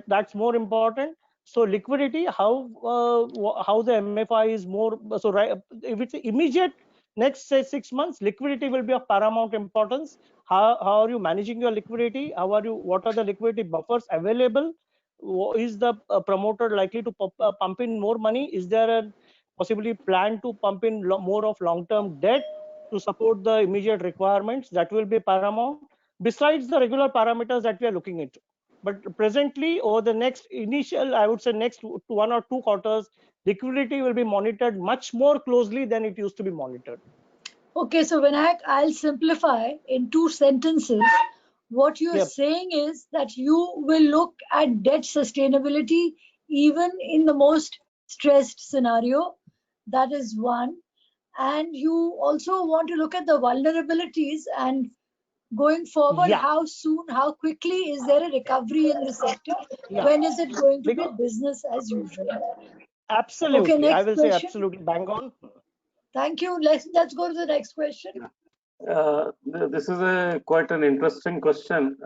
that's more important. So liquidity, how the MFI is more, so right, if it's immediate next say 6 months, liquidity will be of paramount importance. How are you managing your liquidity? What are the liquidity buffers available? Is the promoter likely to pump in more money? Is there a possibly plan to pump in more of long-term debt to support the immediate requirements? That will be paramount, besides the regular parameters that we are looking into. But presently, over the next initial, I would say next 1 or 2 quarters, liquidity will be monitored much more closely than it used to be monitored. Okay, so Vinayak, I'll simplify in 2 sentences. What you're Yep. saying is that you will look at debt sustainability even in the most stressed scenario. That is one. And you also want to look at the vulnerabilities and going forward, Yeah. how soon, how quickly is there a recovery in the sector? Yeah. When is it going to be Because business as usual? absolutely, Okay, I next will say question. absolutely bang on. Thank you. Let's go to the next question. This is quite an interesting question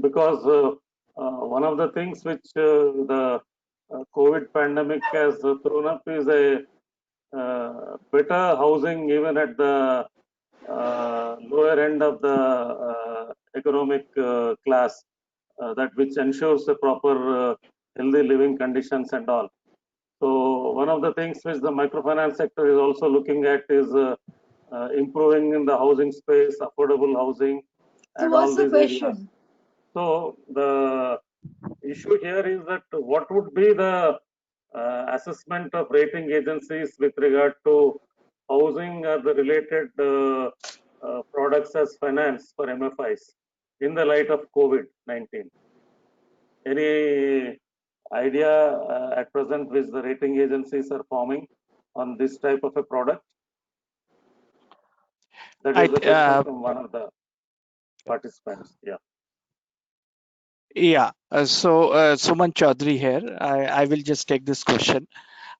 because one of the things which the COVID pandemic has thrown up is a better housing even at the lower end of the economic class, that which ensures the proper healthy living conditions and all. So one of the things which the microfinance sector is also looking at is improving in the housing space, affordable housing, So and what's all the these areas. question? So the issue here is that what would be the assessment of rating agencies with regard to housing or the related products as finance for MFIs in the light of COVID-19? Any idea at present which the rating agencies are forming on this type of a product? That is the question from one of the participants. Yeah. Yeah, Suman Chaudhary here. I will just take this question.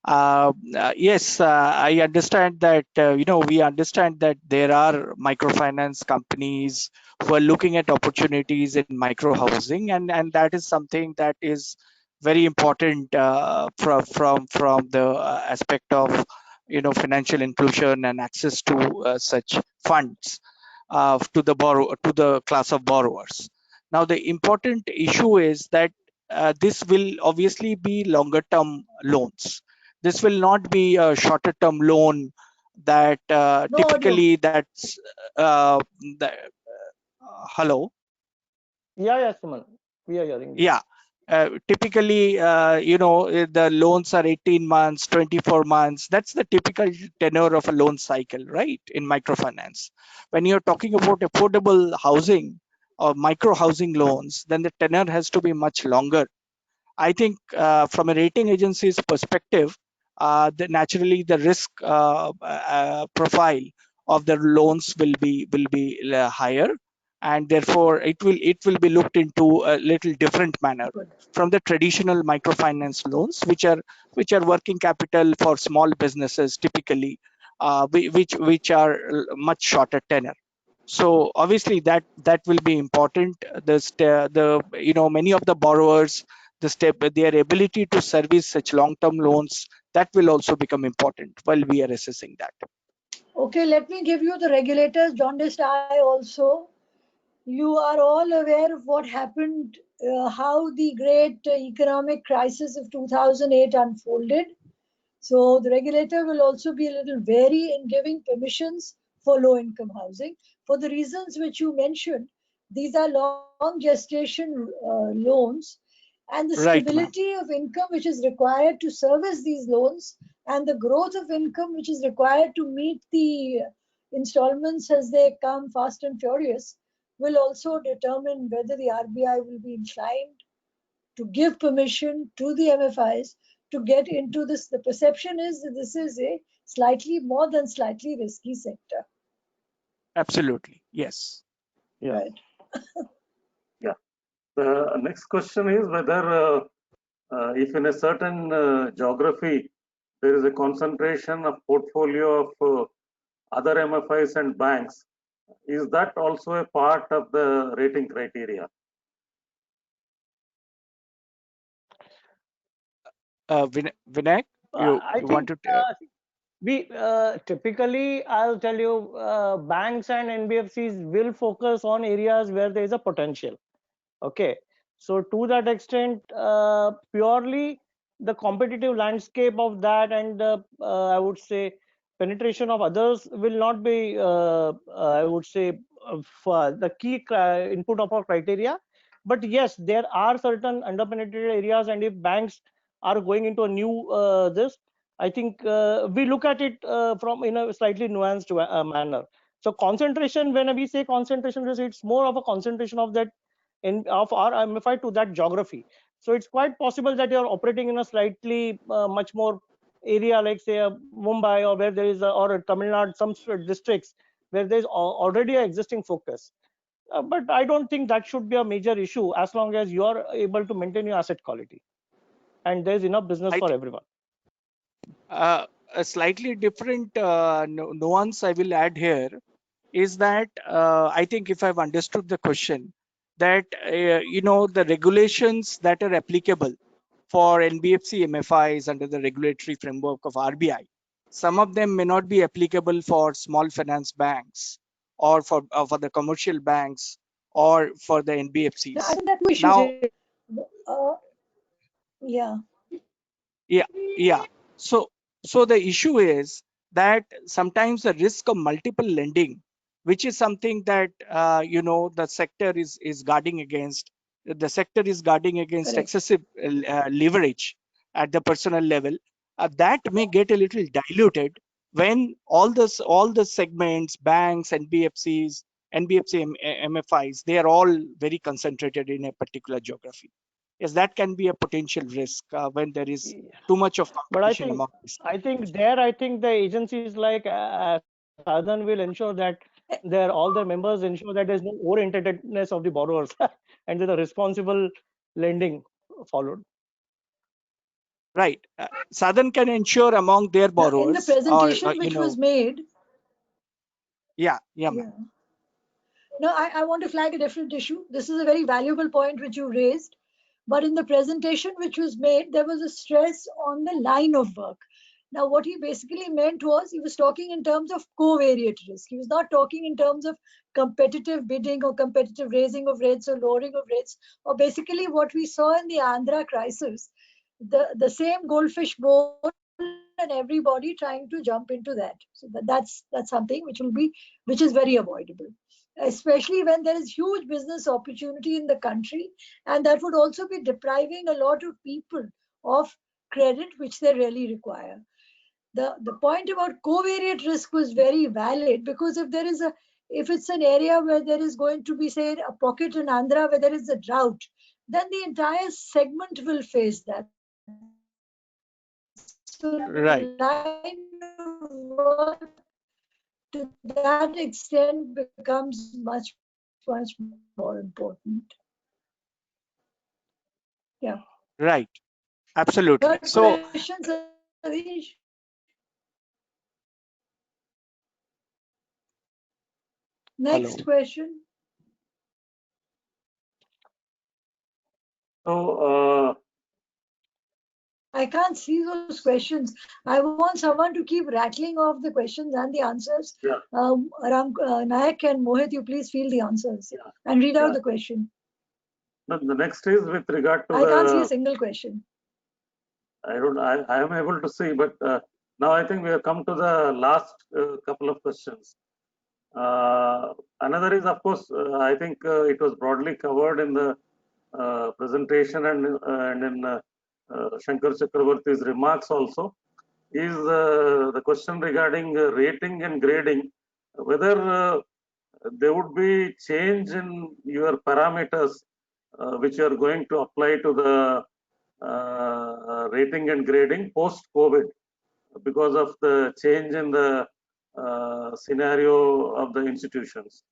Yes, I understand that, we understand that there are microfinance companies who are looking at opportunities in micro housing, and that is something that is very important from the aspect of, financial inclusion and access to such funds to the class of borrowers. Now, the important issue is that this will obviously be longer term loans. This will not be a shorter term loan that No typically that's the, hello. Yeah, Suman, we are hearing you. Yeah, typically, the loans are 18 months, 24 months. That's the typical tenure of a loan cycle, right? In microfinance. When you're talking about affordable housing or micro housing loans, then the tenure has to be much longer. I think from a rating agency's perspective, naturally the risk profile of the loans will be higher, and therefore it will be looked into a little different manner Good. from the traditional microfinance loans, which are working capital for small businesses typically, which are much shorter tenure. So obviously that will be important. Many of the borrowers, their ability to service such long-term loans, that will also become important while we are assessing that. Okay, let me give you the regulator's jaundiced eye also. You are all aware of what happened, how the great economic crisis of 2008 unfolded. So the regulator will also be a little wary in giving permissions for low-income housing for the reasons which you mentioned. These are long gestation loans, and the Right, ma'am. stability of income which is required to service these loans and the growth of income which is required to meet the installments as they come fast and furious will also determine whether the RBI will be inclined to give permission to the MFIs to get into this. The perception is that this is a slightly more than slightly risky sector. Absolutely. Yes. Yeah. Right. Yeah. The next question is whether if in a certain geography there is a concentration of portfolio of other MFIs and banks, is that also a part of the rating criteria? Vinayak, I you want think to? we typically, I'll tell you, banks and NBFCs will focus on areas where there is a potential. Okay, so to that extent, purely the competitive landscape of that and I would say penetration of others will not be, I would say, for the key input of our criteria. But yes, there are certain underpenetrated areas, and if banks are going into a new this, I think we look at it from in a slightly nuanced manner. So concentration, when we say concentration, it's more of a concentration of that of our MFI to that geography. So it's quite possible that you're operating in a slightly much more area, like say Mumbai, or where there is or Tamil Nadu, some districts where there's already an existing focus. But I don't think that should be a major issue as long as you're able to maintain your asset quality and there's enough business I for everyone. A slightly different nuance I will add here is that I think if I've understood the question, that the regulations that are applicable for NBFC MFIs under the regulatory framework of RBI, some of them may not be applicable for small finance banks or for the commercial banks or for the I NBFCs. think there are two issues Now, here. Yeah. yeah. So the issue is that sometimes the risk of multiple lending, which is something that the sector is guarding against. The sector is guarding against Correct. excessive leverage at the personal level. That may get a little diluted when all the segments, banks, NBFCs, MFIs, they are all very concentrated in a particular geography. Yes, that can be a potential risk when there is too much of But I competition think among these. I think the agencies like Southern will ensure that all their members ensure that there's no over-indebtedness of the borrowers and there's a responsible lending followed. Right. Southern can ensure among their Now, in the borrowers, or presentation which was made, yeah, ma'am. yeah. No, I want to flag a different issue. This is a very valuable point which you raised. But in the presentation which was made, there was a stress on the line of work. Now, what he basically meant was he was talking in terms of covariate risk. He was not talking in terms of competitive bidding or competitive raising of rates or lowering of rates, or basically what we saw in the Andhra crisis, the same goldfish bowl and everybody trying to jump into that. So that's something which is very avoidable, especially when there is huge business opportunity in the country, and that would also be depriving a lot of people of credit which they really require. The point about covariate risk was very valid, because if it's an area where there is going to be, say, a pocket in Andhra where there is a drought, then the entire segment will face that. So Right. line of work to that extent becomes much more important. Yeah. Right. Absolutely. Third So question, Satish. hello. Next question. So I can't see those questions. I want someone to keep rattling off the questions and the answers. Yeah. Nayak and Mohit, you please field the answers and read out the question. The next is with regard to I can't see a single question. I am able to see, but now I think we have come to the last couple of questions. Another is, of course, I think it was broadly covered in the presentation and in Shankar Chakravarti's remarks also, is the question regarding rating and grading, whether there would be change in your parameters which you are going to apply to the rating and grading post-COVID because of the change in the scenario of the institutions,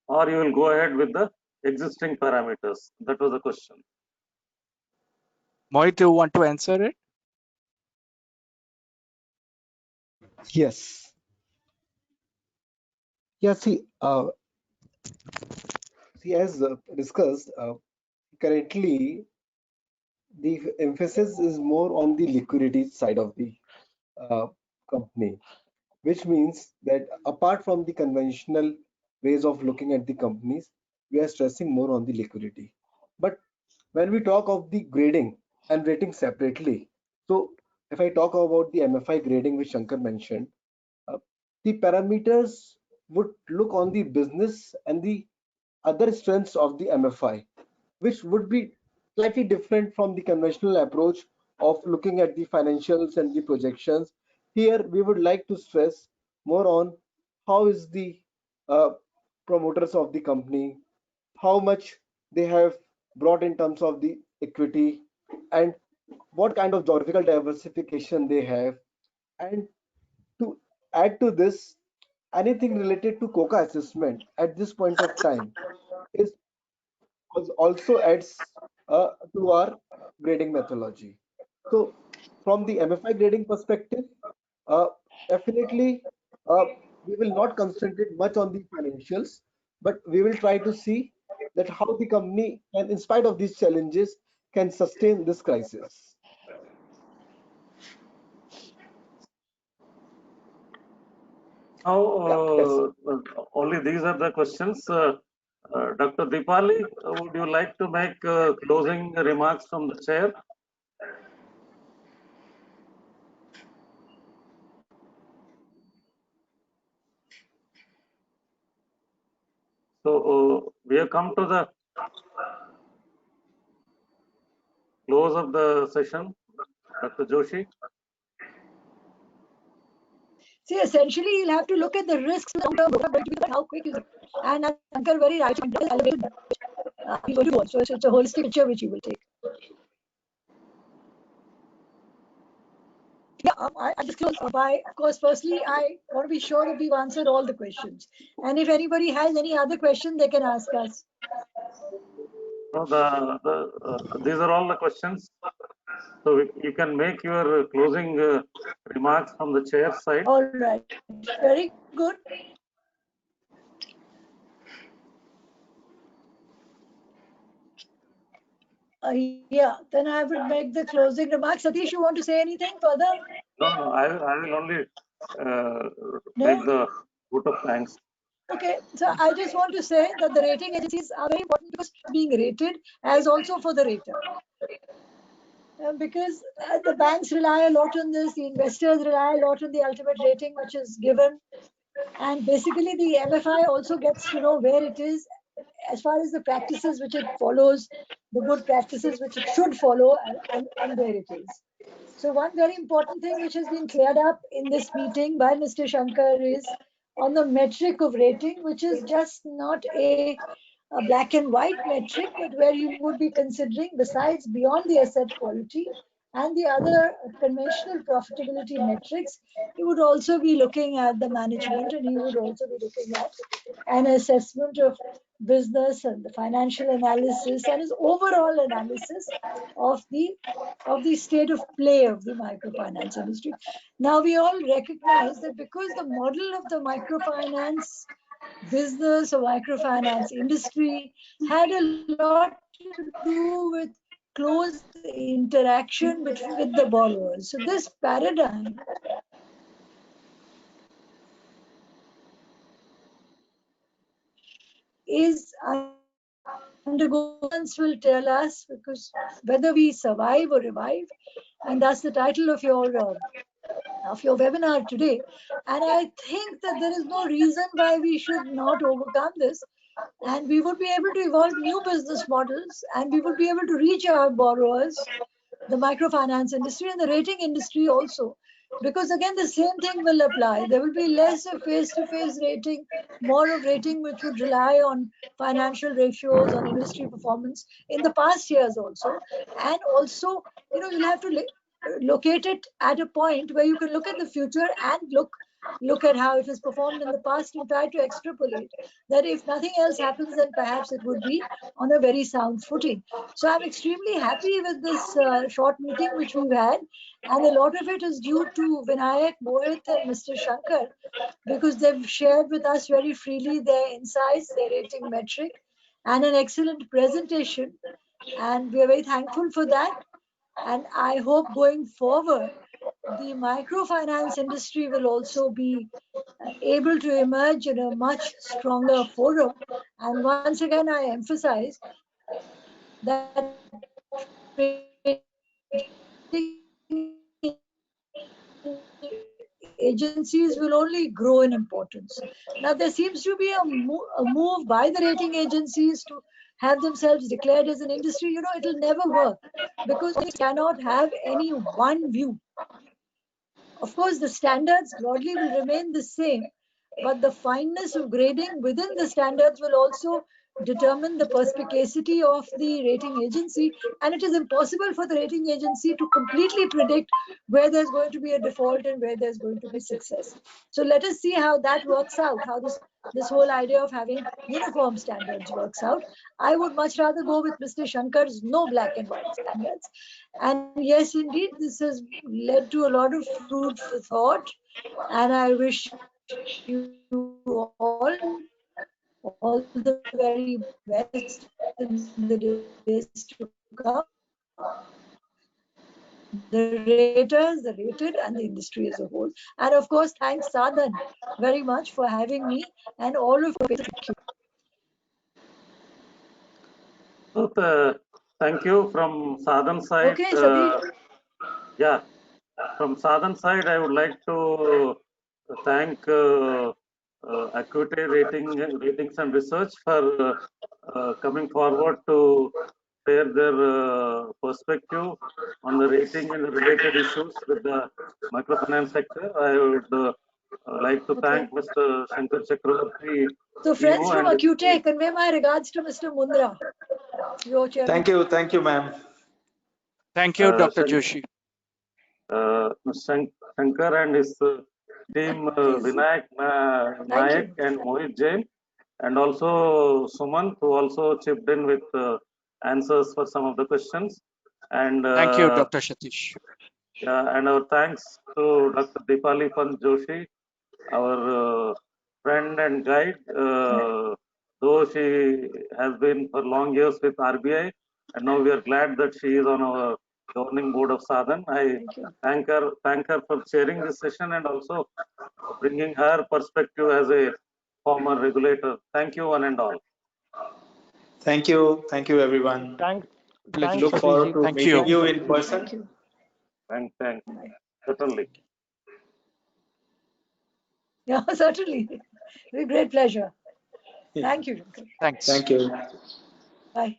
or you will go ahead with the existing parameters. That was the question. Mohit, you want to answer it? Yes. Yeah, see, as discussed, currently the emphasis is more on the liquidity side of the company, which means that apart from the conventional ways of looking at the companies, we are stressing more on the liquidity. But when we talk of the grading and rating separately, so if I talk about the MFI grading which Shankar mentioned, the parameters would look on the business and the other strengths of the MFI, which would be slightly different from the conventional approach of looking at the financials and the projections. Here, we would like to stress more on how is the uh, promoters of the company, how much they have brought in terms of the equity, and what kind of geographical diversification they have. And to add to this, anything related to COCA assessment at this point of time is also adds to our grading methodology. So from the MFI grading perspective, uh, definitely uh, we will not concentrate much on the financials, but we will try to see that how the company can, in spite of these challenges, can sustain this crisis. Now, only these are the questions. Dr. Dipali, would you like to make closing remarks from the chair? So we have come to the close of the session. Dr. Joshi. See, essentially, you'll have to look at the risks long term, how quick is it? And as Shankar very right, he's going to do also. So it's a holistic picture which he will take. Yeah, I just close by, of course, firstly, I want to be sure that we've answered all the questions. And if anybody has any other question, they can ask us. No, these are all the questions. So you can make your closing remarks from the chair side. All right, very good. Yeah, then I would make the closing remarks. Satish, you want to say anything further? No, I will only make the vote of thanks. Okay, so I just want to say that the rating agencies are very important because being rated as also for the rater. Because the banks rely a lot on this, the investors rely a lot on the ultimate rating which is given. And basically the MFI also gets to know where it is as far as the practices which it follows, the good practices which it should follow, and where it is. So one very important thing which has been cleared up in this meeting by Mr. Shankar is on the metric of rating, which is just not a black and white metric, but where you would be considering, besides beyond the asset quality and the other conventional profitability metrics, you would also be looking at the management, and you would also be looking at an assessment of business and the financial analysis and his overall analysis of the state of play of the microfinance industry. Now we all recognize that because the model of the microfinance business or microfinance industry had a lot to do with close interaction with the borrowers. So this paradigm is undergoing, will tell us, because whether we survive or revive, and that's the title of your webinar today. And I think that there is no reason why we should not overcome this, and we would be able to evolve new business models, and we would be able to reach our borrowers, the microfinance industry and the rating industry also. Because again, the same thing will apply. There will be less of face-to-face rating, more of rating which would rely on financial ratios, on industry performance in the past years also. And also, you'll have to locate it at a point where you can look at the future and look at how it has performed in the past and try to extrapolate that if nothing else happens, then perhaps it would be on a very sound footing. So I'm extremely happy with this short meeting which we've had, and a lot of it is due to Vinayak, Mohit and Mr. Shankar, because they've shared with us very freely their insights, their rating metric, and an excellent presentation, and we are very thankful for that. And I hope going forward, the microfinance industry will also be able to emerge in a much stronger forum. And once again, I emphasize that agencies will only grow in importance. Now, there seems to be a move by the rating agencies to have themselves declared as an industry. It will never work, because they cannot have any one view. Of course, the standards broadly will remain the same, but the fineness of grading within the standards will also determine the perspicacity of the rating agency, and it is impossible for the rating agency to completely predict where there's going to be a default and where there's going to be success. So let us see how that works out, how this whole idea of having uniform standards works out. I would much rather go with Mr. Shankar's no black and white standards. And yes, indeed, this has led to a lot of food for thought, and I wish you all the very best in the days to come. The raters, the rated, and the industry as a whole. And of course, thanks Sadhan very much for having me, and all of you. So, thank you from Sadhan side. Okay, Satish. Yeah, from Sadhan side, I would like to thank Acuity Ratings and Research for coming forward to share their perspective on the rating and related issues with the microfinance sector. I would like to thank Mr. Shankar Chakravarti. So friends from Acuity, convey my regards to Mr. Mundra, your chairman. Thank you, ma'am. Thank you, Dr. Joshi. Shankar and his team, Vinayak Nayak and Mohit Jain, and also Suman, who also chipped in with answers for some of the questions. And thank you, Dr. Satish. Yeah, and our thanks to Dr. Deepali Pant Joshi, our friend and guide, though she has been for long years with RBI, and now we are glad that she is on our governing board of Sadhan. I thank her for sharing this session and also bringing her perspective as a former regulator. Thank you, one and all. Thank you everyone. Thanks. Look forward to meeting you in person. Thanks. Certainly. Yeah, certainly. With great pleasure. Thank you. Thanks. Thank you. Bye.